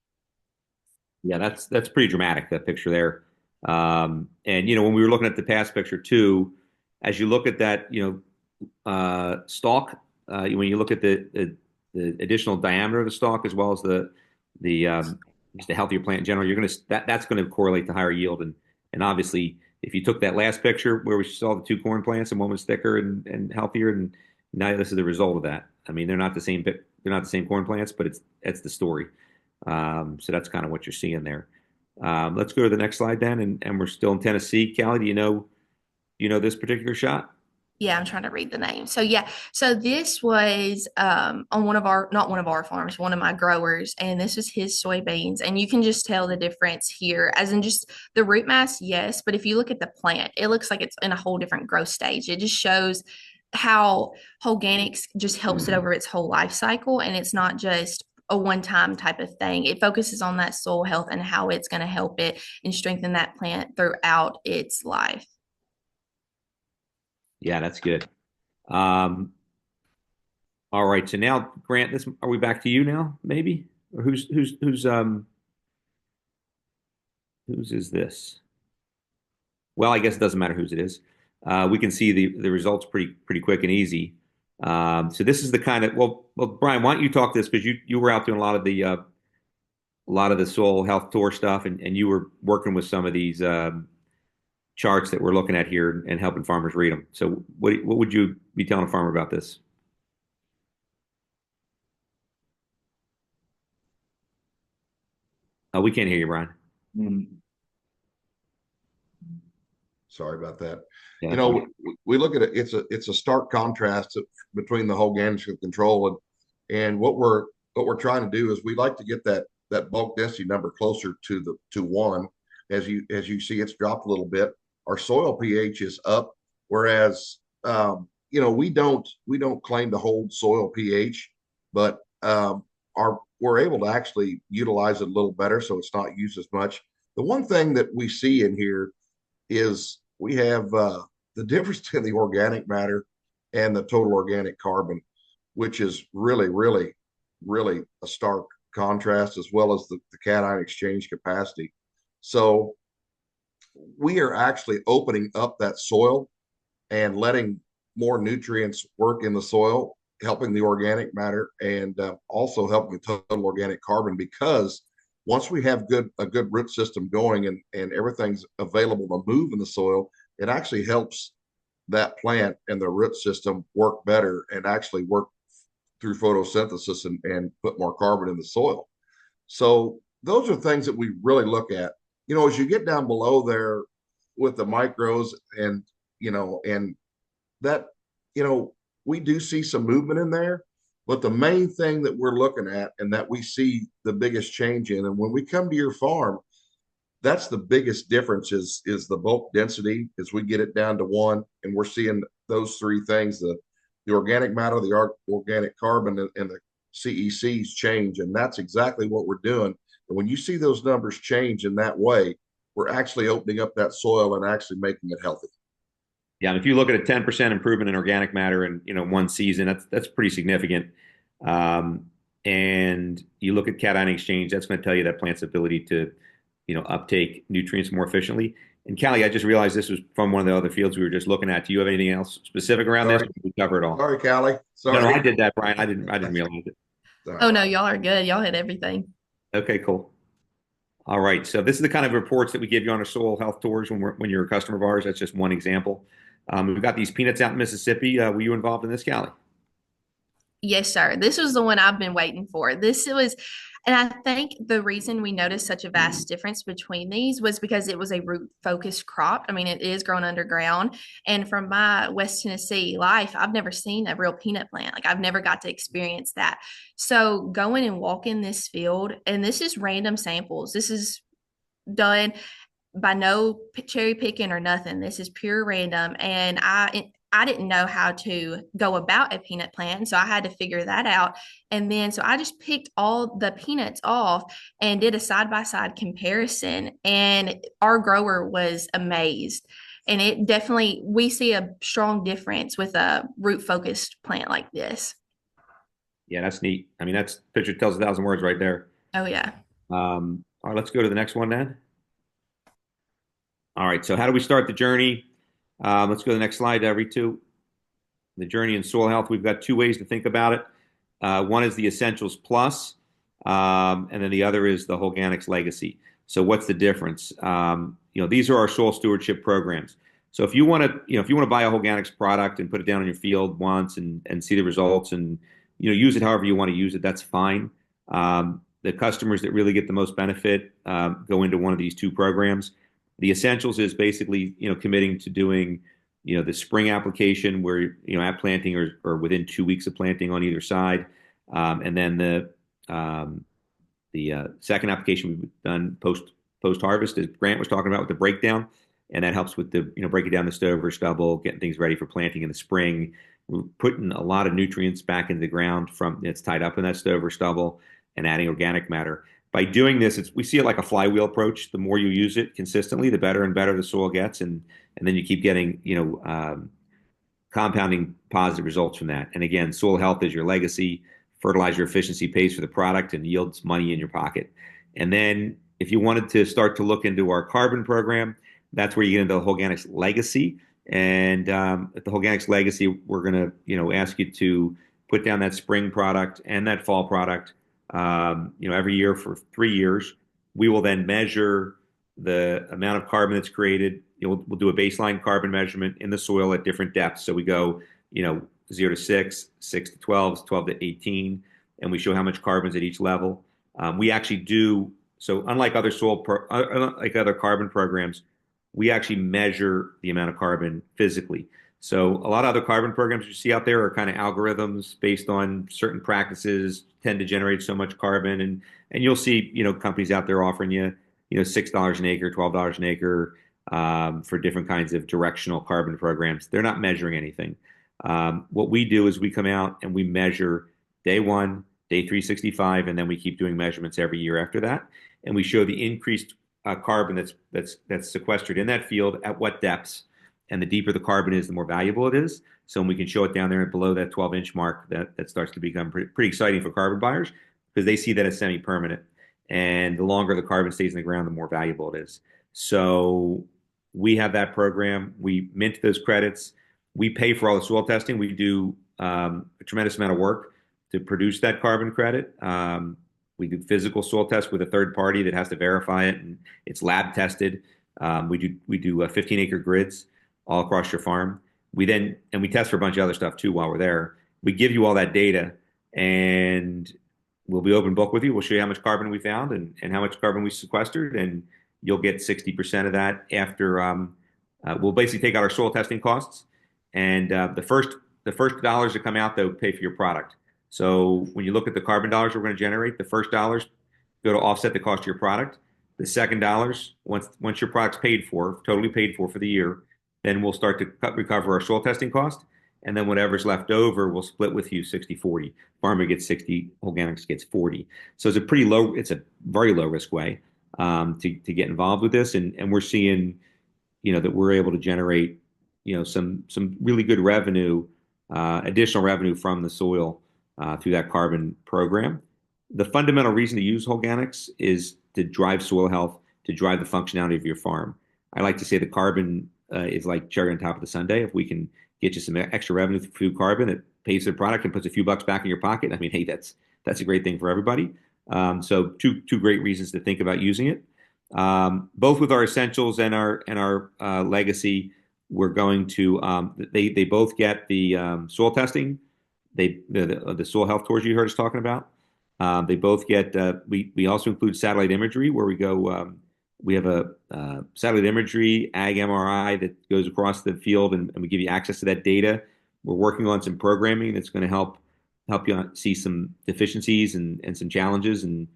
A: Yeah, that's pretty dramatic, that picture there. And when we were looking at the past picture too, as you look at that, stalk, when you look at the additional diameter of the stalk as well as just the healthier plant in general, that's going to correlate to higher yield. And obviously, if you took that last picture where we saw the two corn plants and one was thicker and healthier, and now this is the result of that. I mean, they're not the same corn plants, but it's the story. So that's kind of what you're seeing there. Let's go to the next slide then, and we're still in Tennessee. Callie, do you know this particular shot?
E: Yeah, I'm trying to read the name. So yeah, so this was on not one of our farms, one of my growers, and this was his soybeans. And you can just tell the difference here, as in just the root mass, yes, but if you look at the plant, it looks like it's in a whole different growth stage. It just shows how Holganix just helps it over its whole life cycle, and it's not just a one-time type of thing. It focuses on that soil health and how it's going to help it and strengthen that plant throughout its life.
A: Yeah, that's good. All right. So now, Grant, are we back to you now, maybe? Or whose is this? Well, I guess it doesn't matter whose it is. We can see the results pretty quick and easy. So this is the kind of well, Brian, why don't you talk this, because you were out doing a lot of the soil health tour stuff, and you were working with some of these charts that we're looking at here and helping farmers read them. So what would you be telling a farmer about this? We can't hear you, Brian.
C: Sorry about that.
A: Yeah,
C: You know, we look at it, it's a stark contrast between the Holganix control and what we're trying to do is we like to get that bulk density number closer to one. As you see, it's dropped a little bit. Our soil pH is up, whereas you know, we don't claim to hold soil pH, but we're able to actually utilize it a little better, so it's not used as much. The one thing that we see in here is we have the difference in the organic matter and the total organic carbon, which is really, really, really a stark contrast, as well as the cation exchange capacity. So we are actually opening up that soil and letting more nutrients work in the soil, helping the organic matter and also helping the total organic carbon, because once we have a good root system going and everything's available to move in the soil, it actually helps that plant and the root system work better and actually work through photosynthesis and put more carbon in the soil. So those are things that we really look at. You know, as you get down below there with the micros and, you know, and that, you know, we do see some movement in there, but the main thing that we're looking at and that we see the biggest change in, and when we come to your farm, that's the biggest difference is the bulk density as we get it down to one, and we're seeing those three things, the organic matter, the organic carbon, and the CECs change, and that's exactly what we're doing. And when you see those numbers change in that way, we're actually opening up that soil and actually making it healthy.
A: Yeah, and if you look at a 10% improvement in organic matter in one season, that's pretty significant. And you look at cation exchange, that's going to tell you that plant's ability to uptake nutrients more efficiently. And Callie, I just realized this was from one of the other fields we were just looking at. Do you have anything else specific around this? We cover it all.
C: Sorry, Callie. Sorry.
A: No, I did that, Brian. I didn't realize it.
C: Sorry.
E: Oh no, y'all are good. Y'all hit everything.
A: Okay, cool. All right. So this is the kind of reports that we give you on our soil health tours when you're a customer of ours. That's just one example. We've got these peanuts out in Mississippi. Were you involved in this, Callie?
E: Yes, sir. This was the one I've been waiting for. And I think the reason we noticed such a vast difference between these was because it was a root focused crop. I mean, it is grown underground. And from my West Tennessee life, I've never seen a real peanut plant. Like I've never got to experience that. So going and walking this field, and this is random samples. This is done by no cherry picking or nothing. This is pure random. And I didn't know how to go about a peanut plant. So I had to figure that out. And then, so I just picked all the peanuts off and did a side-by-side comparison. And our grower was amazed. And it definitely, we see a strong difference with a root-focused plant like this.
A: Yeah, that's neat. I mean, that's picture tells 1,000 words right there.
E: Oh, yeah.
A: All right, let's go to the next one then. All right, so how do we start the journey? Let's go to the next slide, Ritu. The journey in soil health, we've got two ways to think about it. One is the Essentials Plus, and then the other is the Holganix Legacy. So what's the difference? These are our soil stewardship programs. So if you want to buy a Holganix product and put it down in your field once and see the results and use it however you want to use it, that's fine. The customers that really get the most benefit go into one of these two programs. The Essentials is basically, committing to doing, the spring application where, at planting or within 2 weeks of planting on either side. And then the second application we've done post harvest, as Grant was talking about with the breakdown. And that helps with the, breaking down the stover stubble, getting things ready for planting in the spring. We're putting a lot of nutrients back into the ground it's tied up in that stover stubble and adding organic matter. By doing this, we see it like a flywheel approach. The more you use it consistently, the better and better the soil gets, and then you keep getting compounding positive results from that. And again, soil health is your legacy. Fertilizer efficiency pays for the product and yields money in your pocket. And then if you wanted to start to look into our carbon program, that's where you get into the Holganix Legacy. And at the Holganix Legacy, we're going to ask you to put down that spring product and that fall product. Every year for 3 years. We will then measure the amount of carbon that's created we'll do a baseline carbon measurement in the soil at different depths. So we go, 0 to 6, 6 to 12, 12 to 18, and we show how much carbon's at each level. We actually do, so unlike other like other carbon programs, we actually measure the amount of carbon physically. So a lot of other carbon programs you see out there are kind of algorithms based on certain practices tend to generate so much carbon, and you'll see companies out there offering you $6 an acre, $12 an acre for different kinds of directional carbon programs. They're not measuring anything. What we do is we come out and we measure day 1, day 365, and then we keep doing measurements every year after that, and we show the increased carbon that's sequestered in that field at what depths. And the deeper the carbon is, the more valuable it is. So when we can show it down there and below that 12-inch mark, that starts to become pretty exciting for carbon buyers because they see that as semi-permanent. And the longer the carbon stays in the ground, the more valuable it is. So we have that program. We mint those credits. We pay for all the soil testing. We do a tremendous amount of work to produce that carbon credit. We do physical soil tests with a third party that has to verify it, and it's lab tested. We do 15-acre grids all across your farm. We test for a bunch of other stuff too while we're there. We give you all that data, and we'll be open book with you. We'll show you how much carbon we found and how much carbon we sequestered, and you'll get 60% of that after. We'll basically take out our soil testing costs, and the first dollars that come out though pay for your product. So when you look at the carbon dollars we're going to generate, the first dollars go to offset the cost of your product. The second dollars, once your product's paid for, totally paid for the year, then we'll start to recover our soil testing cost. And then whatever's left over, we'll split with you 60-40. Farmer gets 60, Holganix gets 40. So it's a very low risk way to get involved with this. And we're seeing, that we're able to generate, some really good revenue, additional revenue from the soil through that carbon program. The fundamental reason to use Holganix is to drive soil health, to drive the functionality of your farm. I like to say the carbon is like cherry on top of the sundae. If we can get you some extra revenue through carbon, it pays for the product and puts a few bucks back in your pocket. I mean, hey, that's a great thing for everybody. So two great reasons to think about using it. Both with our essentials and our legacy, we're going to they both get the soil testing, the soil health tours you heard us talking about. They both get we also include satellite imagery where we go. We have a satellite imagery ag MRI that goes across the field, and we give you access to that data. We're working on some programming that's going to help you see some deficiencies and some challenges, and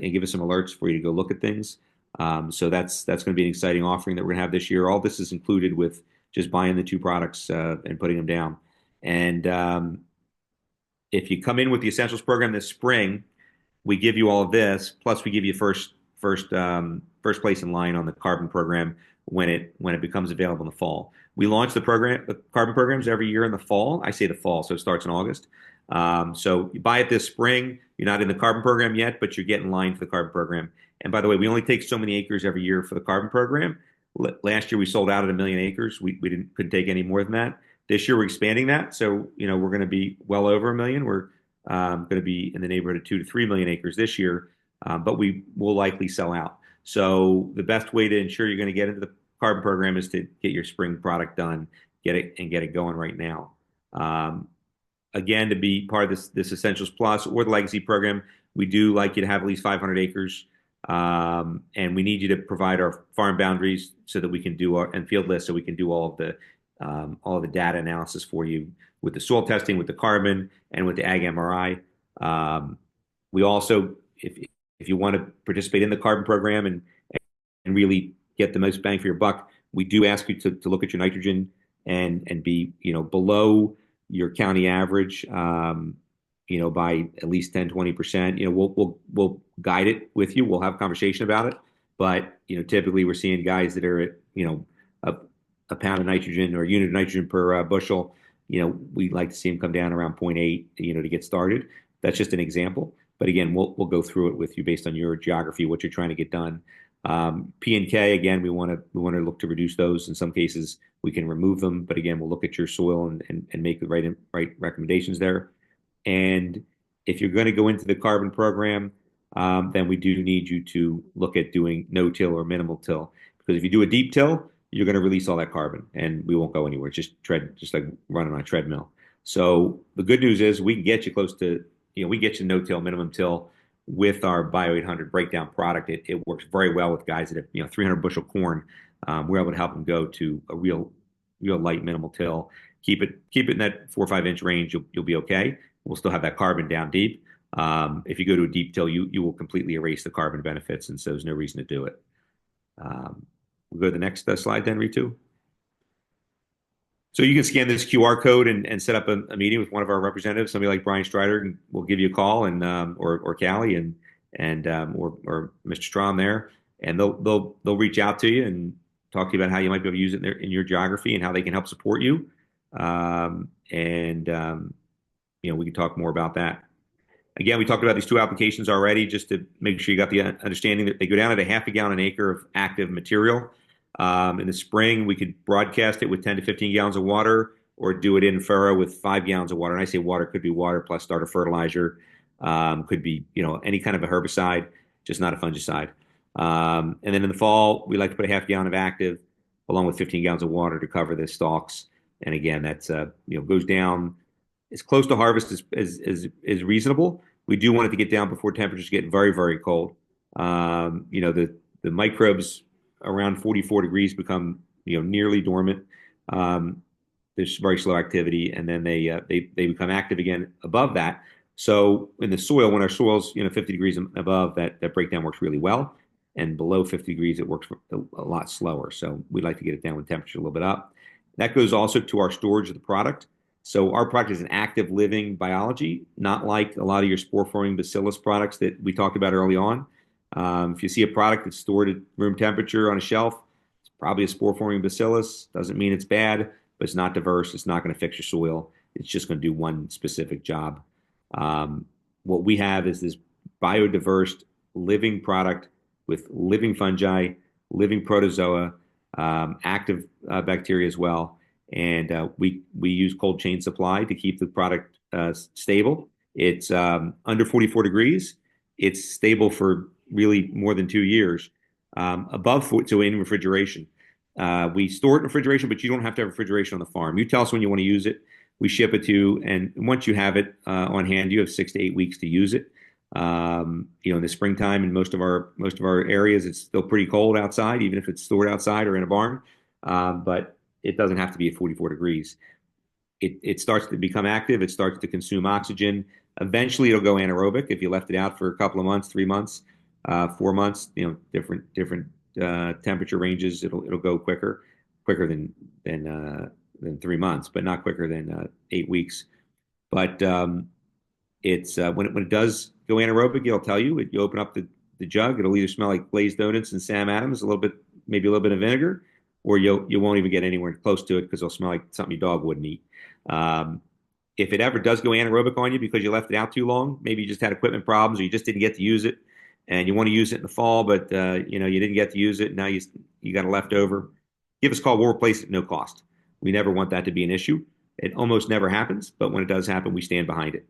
A: give us some alerts for you to go look at things. So that's going to be an exciting offering that we're going to have this year. All this is included with just buying the two products and putting them down. And if you come in with the Essentials program this spring, we give you all of this, plus we give you first place in line on the carbon program when it becomes available in the fall. We launch the carbon programs every year in the fall. I say the fall, so it starts in August. So you buy it this spring. You're not in the carbon program yet, but you're getting in line for the carbon program. And by the way, we only take so many acres every year for the carbon program. Last year we sold out at 1 million acres. We couldn't take any more than that. This year we're expanding that, so we're going to be well over 1 million. We're going to be in the neighborhood of 2 to 3 million acres this year, but we will likely sell out. So the best way to ensure you're going to get into the carbon program is to get your spring product done, get it going right now. Again, to be part of this Essentials Plus or the Legacy program, we do like you to have at least 500 acres, and we need you to provide our farm boundaries so that we can do and field lists so we can do all of the data analysis for you with the soil testing, with the carbon, and with the ag MRI. We also, if you want to participate in the carbon program and really get the most bang for your buck, we do ask you to look at your nitrogen and be below your county average, by at least 10-20%. We'll guide it with you. We'll have a conversation about it. But typically we're seeing guys that are at a pound of nitrogen or a unit of nitrogen per bushel. We like to see them come down around 0.8, to get started. That's just an example. But again, we'll go through it with you based on your geography, what you're trying to get done. P and K, again, we want to look to reduce those. In some cases, we can remove them, but again, we'll look at your soil and make the right recommendations there. And if you're going to go into the carbon program, then we do need you to look at doing no-till or minimal till, because if you do a deep till, you're going to release all that carbon, and we won't go anywhere. It's just like running on a treadmill. So the good news is we can get you close to, we get you no-till, minimum till with our Bio 800 breakdown product. It works very well with guys that have 300 bushel corn. We're able to help them go to a real light minimal till. Keep it in that 4 or 5 inch range. You'll be okay. We'll still have that carbon down deep. If you go to a deep till, you will completely erase the carbon benefits, and so there's no reason to do it. We'll go to the next slide then, Ritu. So you can scan this QR code and set up a meeting with one of our representatives. Somebody like Brian Strider will give you a call, and or Callie or Mr. Strom there, and they'll reach out to you and talk to you about how you might be able to use it in your geography and how they can help support you. We can talk more about that. Again, we talked about these 2 applications already, just to make sure you got the understanding that they go down at a half a gallon an acre of active material. In the spring, we could broadcast it with 10 to 15 gallons of water, or do it in furrow with 5 gallons of water. And I say water, could be water plus starter fertilizer, could be any kind of a herbicide, just not a fungicide. And then in the fall, we like to put a half gallon of active along with 15 gallons of water to cover the stalks. And again, that's goes down as close to harvest as reasonable. We do want it to get down before temperatures get very, very cold. The microbes around 44 degrees become nearly dormant. There's very slow activity, and then they become active again above that. So in the soil, when our soil's 50 degrees and above, that breakdown works really well, and below 50 degrees it works a lot slower. So we like to get it down when temperature a little bit up. That goes also to our storage of the product. So our product is an active living biology, not like a lot of your spore-forming bacillus products that we talked about early on. If you see a product that's stored at room temperature on a shelf, it's probably a spore-forming bacillus. Doesn't mean it's bad, but it's not diverse. It's not going to fix your soil. It's just going to do one specific job. What we have is this biodiverse living product with living fungi, living protozoa, active bacteria as well. And we use cold chain supply to keep the product stable. It's under 44 degrees. It's stable for really more than 2 years. So in refrigeration. We store it in refrigeration, but you don't have to have refrigeration on the farm. You tell us when you want to use it. We ship it to you, and once you have it on hand, you have 6 to 8 weeks to use it. In the springtime, in most of our areas, it's still pretty cold outside, even if it's stored outside or in a barn. But it doesn't have to be at 44 degrees. It starts to become active. It starts to consume oxygen. Eventually, it'll go anaerobic if you left it out for a couple of months, 3 months, 4 months. Different temperature ranges. It'll go quicker than 3 months, but not quicker than 8 weeks. But it's when it does go anaerobic, it'll tell you. You open up the jug, it'll either smell like glazed donuts and Sam Adams, maybe a little bit of vinegar, or you won't even get anywhere close to it because it'll smell like something your dog wouldn't eat. If it ever does go anaerobic on you because you left it out too long, maybe you just had equipment problems or you just didn't get to use it, and you want to use it in the fall, but you didn't get to use it, and now you got a leftover, give us a call. We'll replace it at no cost. We never want that to be an issue. It almost never happens, but when it does happen, we stand behind it.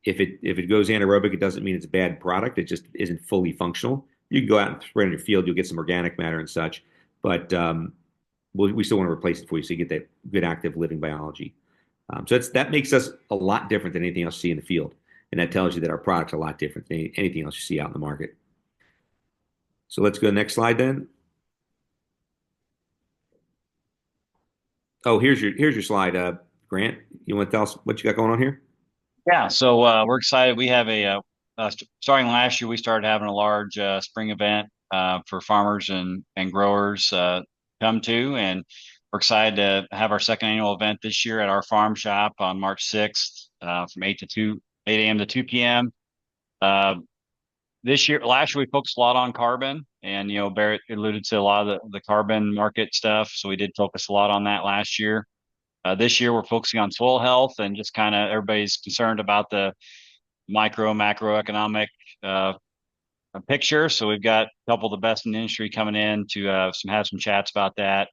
A: If it goes anaerobic, it doesn't mean it's a bad product. It just isn't fully functional. You can go out and spray it in your field. You'll get some organic matter and such, but we still want to replace it for you so you get that good active living biology. So that makes us a lot different than anything else you see in the field. And that tells you that our product's a lot different than anything else you see out in the market. So let's go to the next slide then. Oh, here's your slide, Grant. You want to tell us what you got going on here?
D: Yeah, so we're excited. We have starting last year, we started having a large spring event for farmers and growers come to, and we're excited to have our second annual event this year at our farm shop on March 6th from 8 a.m. to 2 p.m. Last year we focused a lot on carbon, and Barrett alluded to a lot of the carbon market stuff, so we did focus a lot on that last year. This year we're focusing on soil health, and just kind of everybody's concerned about the macroeconomic picture. So we've got a couple of the best in the industry coming in to have some chats about that.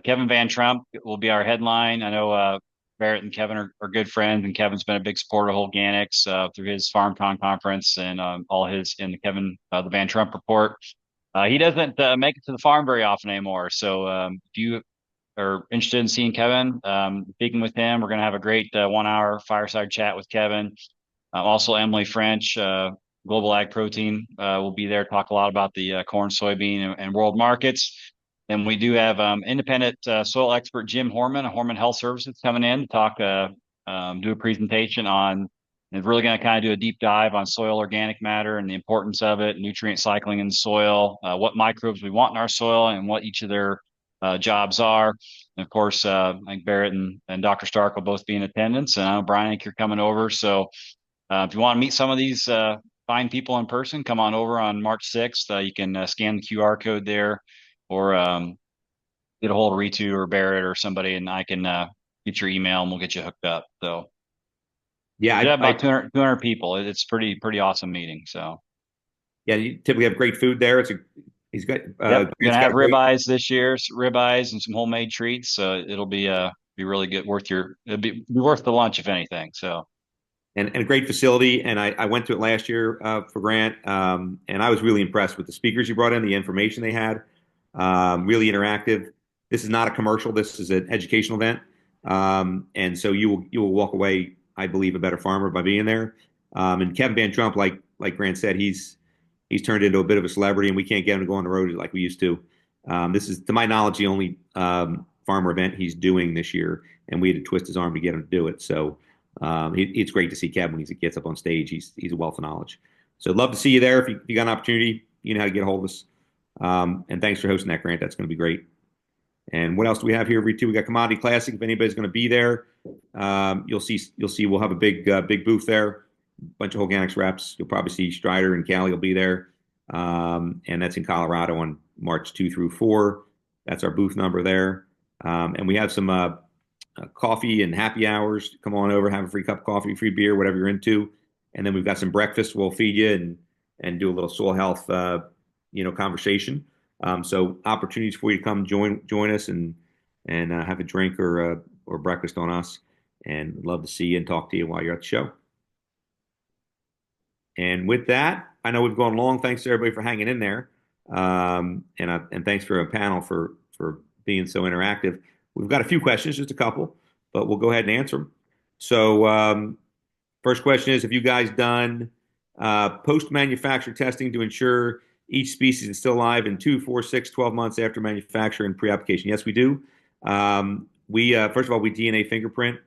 D: Kevin Van Trump will be our headline. I know Barrett and Kevin are good friends, and Kevin's been a big supporter of Holganix through his FarmCon conference and all his in the Van Trump report. He doesn't make it to the farm very often anymore. So if you are interested in seeing Kevin, speaking with him, we're going to have a great 1 hour fireside chat with Kevin. Also, Emily French, Global Ag Protein, will be there. Talk a lot about the corn, soybean, and world markets. And we do have independent soil expert Jim Horman, Horman Health Services, coming in to talk, do a presentation on. And really going to kind of do a deep dive on soil organic matter and the importance of it, nutrient cycling in the soil, what microbes we want in our soil, and what each of their jobs are. And of course, I think Barrett and Dr. Stark will both be in attendance. And I know Brian, I think you're coming over. So if you want to meet some of these fine people in person, come on over on March 6th. You can scan the QR code there, or get a hold of Ritu or Barrett or somebody, and I can get your email and we'll get you hooked up. So
A: Yeah,
D: we have about 200 people. It's pretty awesome meeting. So
A: yeah, you typically have great food there. He's got
D: yep, we're
A: he's
D: gonna
A: got
D: have
A: a great,
D: ribeyes this year, ribeyes and some homemade treats. So it'll be really good, it'll be worth the lunch if anything. So.
A: and a great facility. And I went to it last year for Grant, and I was really impressed with the speakers you brought in, the information they had, really interactive. This is not a commercial. This is an educational event, and so you will walk away, I believe, a better farmer by being there. And Kevin Van Trump, like Grant said, he's turned into a bit of a celebrity, and we can't get him to go on the road like we used to. This is, to my knowledge, the only farmer event he's doing this year, and we had to twist his arm to get him to do it. So it's great to see Kevin when he gets up on stage. He's a wealth of knowledge. So I'd love to see you there. If you got an opportunity, you know how to get a hold of us. And thanks for hosting that, Grant. That's going to be great. And what else do we have here? We got Commodity Classic. If anybody's going to be there, you'll see. We'll have a big booth there. Bunch of Holganix reps. You'll probably see Strider and Callie will be there. And that's in Colorado on March 2 through 4. That's our booth number there. And we have some coffee and happy hours. Come on over, have a free cup of coffee, free beer, whatever you're into. And then we've got some breakfast. We'll feed you and do a little soil health, conversation. So opportunities for you to come join us and have a drink or breakfast on us. And love to see you and talk to you while you're at the show. And with that, I know we've gone long. Thanks to everybody for hanging in there. And thanks for a panel for being so interactive. We've got a few questions, just a couple, but we'll go ahead and answer them. So first question is, have you guys done post-manufacture testing to ensure each species is still alive in 2, 4, 6, 12 months after manufacture and pre-application? Yes, we do. We first of all, we DNA fingerprint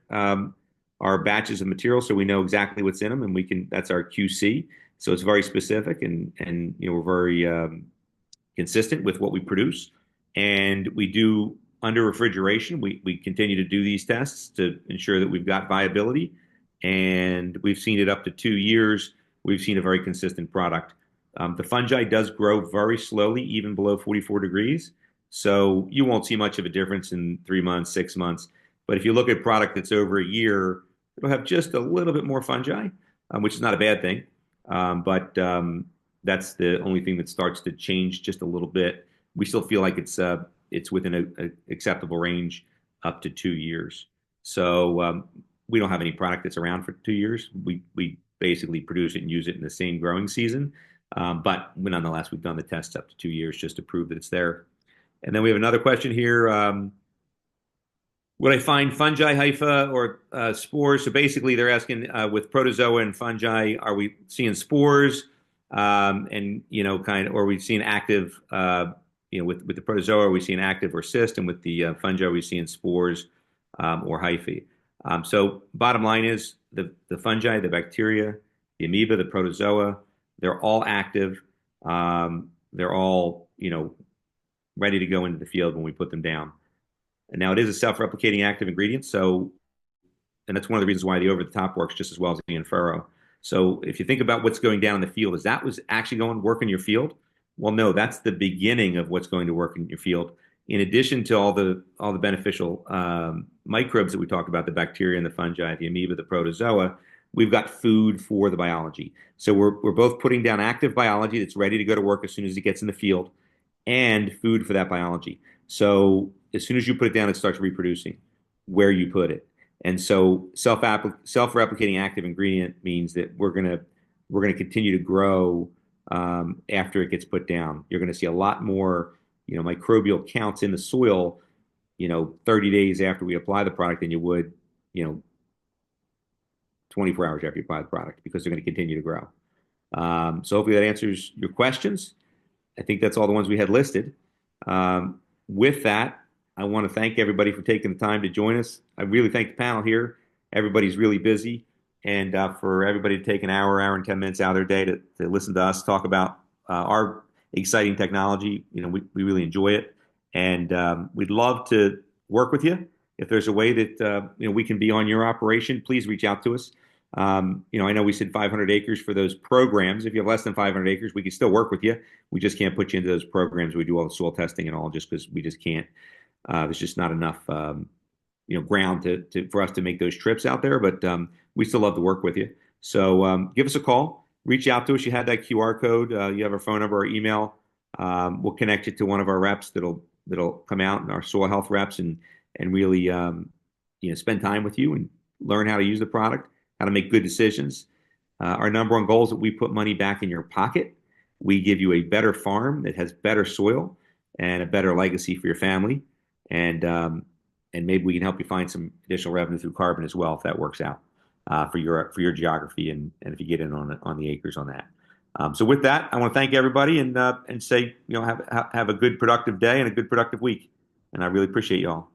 A: our batches of material, so we know exactly what's in them, and that's our QC. So it's very specific, and we're very consistent with what we produce. And we do under refrigeration. We continue to do these tests to ensure that we've got viability, and we've seen it up to 2 years. We've seen a very consistent product. The fungi does grow very slowly, even below 44 degrees. So you won't see much of a difference in 3 months, 6 months. But if you look at a product that's over a year, it'll have just a little bit more fungi, which is not a bad thing. But that's the only thing that starts to change just a little bit. We still feel like it's within a acceptable range up to 2 years. So we don't have any product that's around for 2 years. We basically produce it and use it in the same growing season. But nonetheless, we've done the tests up to 2 years just to prove that it's there. And then we have another question here. Would I find fungi hypha or spores? So basically, they're asking with protozoa and fungi, are we seeing spores? Or are we seeing active? With the protozoa, are we seeing active or cyst? And with the fungi, are we seeing spores or hyphae? So bottom line is the fungi, the bacteria, the amoeba, the protozoa, they're all active. They're all ready to go into the field when we put them down. And now it is a self-replicating active ingredient. And that's one of the reasons why the over-the-top works just as well as the in-furrow. So if you think about what's going down in the field, is that was actually going to work in your field? Well, no, that's the beginning of what's going to work in your field. In addition to all the beneficial microbes that we talk about, the bacteria and the fungi, the amoeba, the protozoa, we've got food for the biology. So we're both putting down active biology that's ready to go to work as soon as it gets in the field, and food for that biology. So as soon as you put it down, it starts reproducing where you put it. And so self-replicating active ingredient means that we're gonna continue to grow after it gets put down. You're going to see a lot more, microbial counts in the soil, 30 days after we apply the product than you would, 24 hours after you apply the product, because they're going to continue to grow. So hopefully that answers your questions. I think that's all the ones we had listed. With that, I want to thank everybody for taking the time to join us. I really thank the panel here. Everybody's really busy. And for everybody to take an hour and 10 minutes out of their day to listen to us talk about our exciting technology, we really enjoy it. And we'd love to work with you. If there's a way that we can be on your operation, please reach out to us. I know we said 500 acres for those programs. If you have less than 500 acres, we can still work with you. We just can't put you into those programs. We do all the soil testing and all, just because we just can't. There's just not enough, ground for us to make those trips out there. But we still love to work with you. So give us a call. Reach out to us. You had that QR code. You have our phone number or email. We'll connect you to one of our reps that'll come out, and our soil health reps, and really spend time with you and learn how to use the product, how to make good decisions. Our number one goal is that we put money back in your pocket. We give you a better farm that has better soil and a better legacy for your family. And maybe we can help you find some additional revenue through carbon as well, if that works out for your geography, and if you get in on the acres on that. So with that, I want to thank everybody and say, have a good productive day and a good productive week. And I really appreciate you all.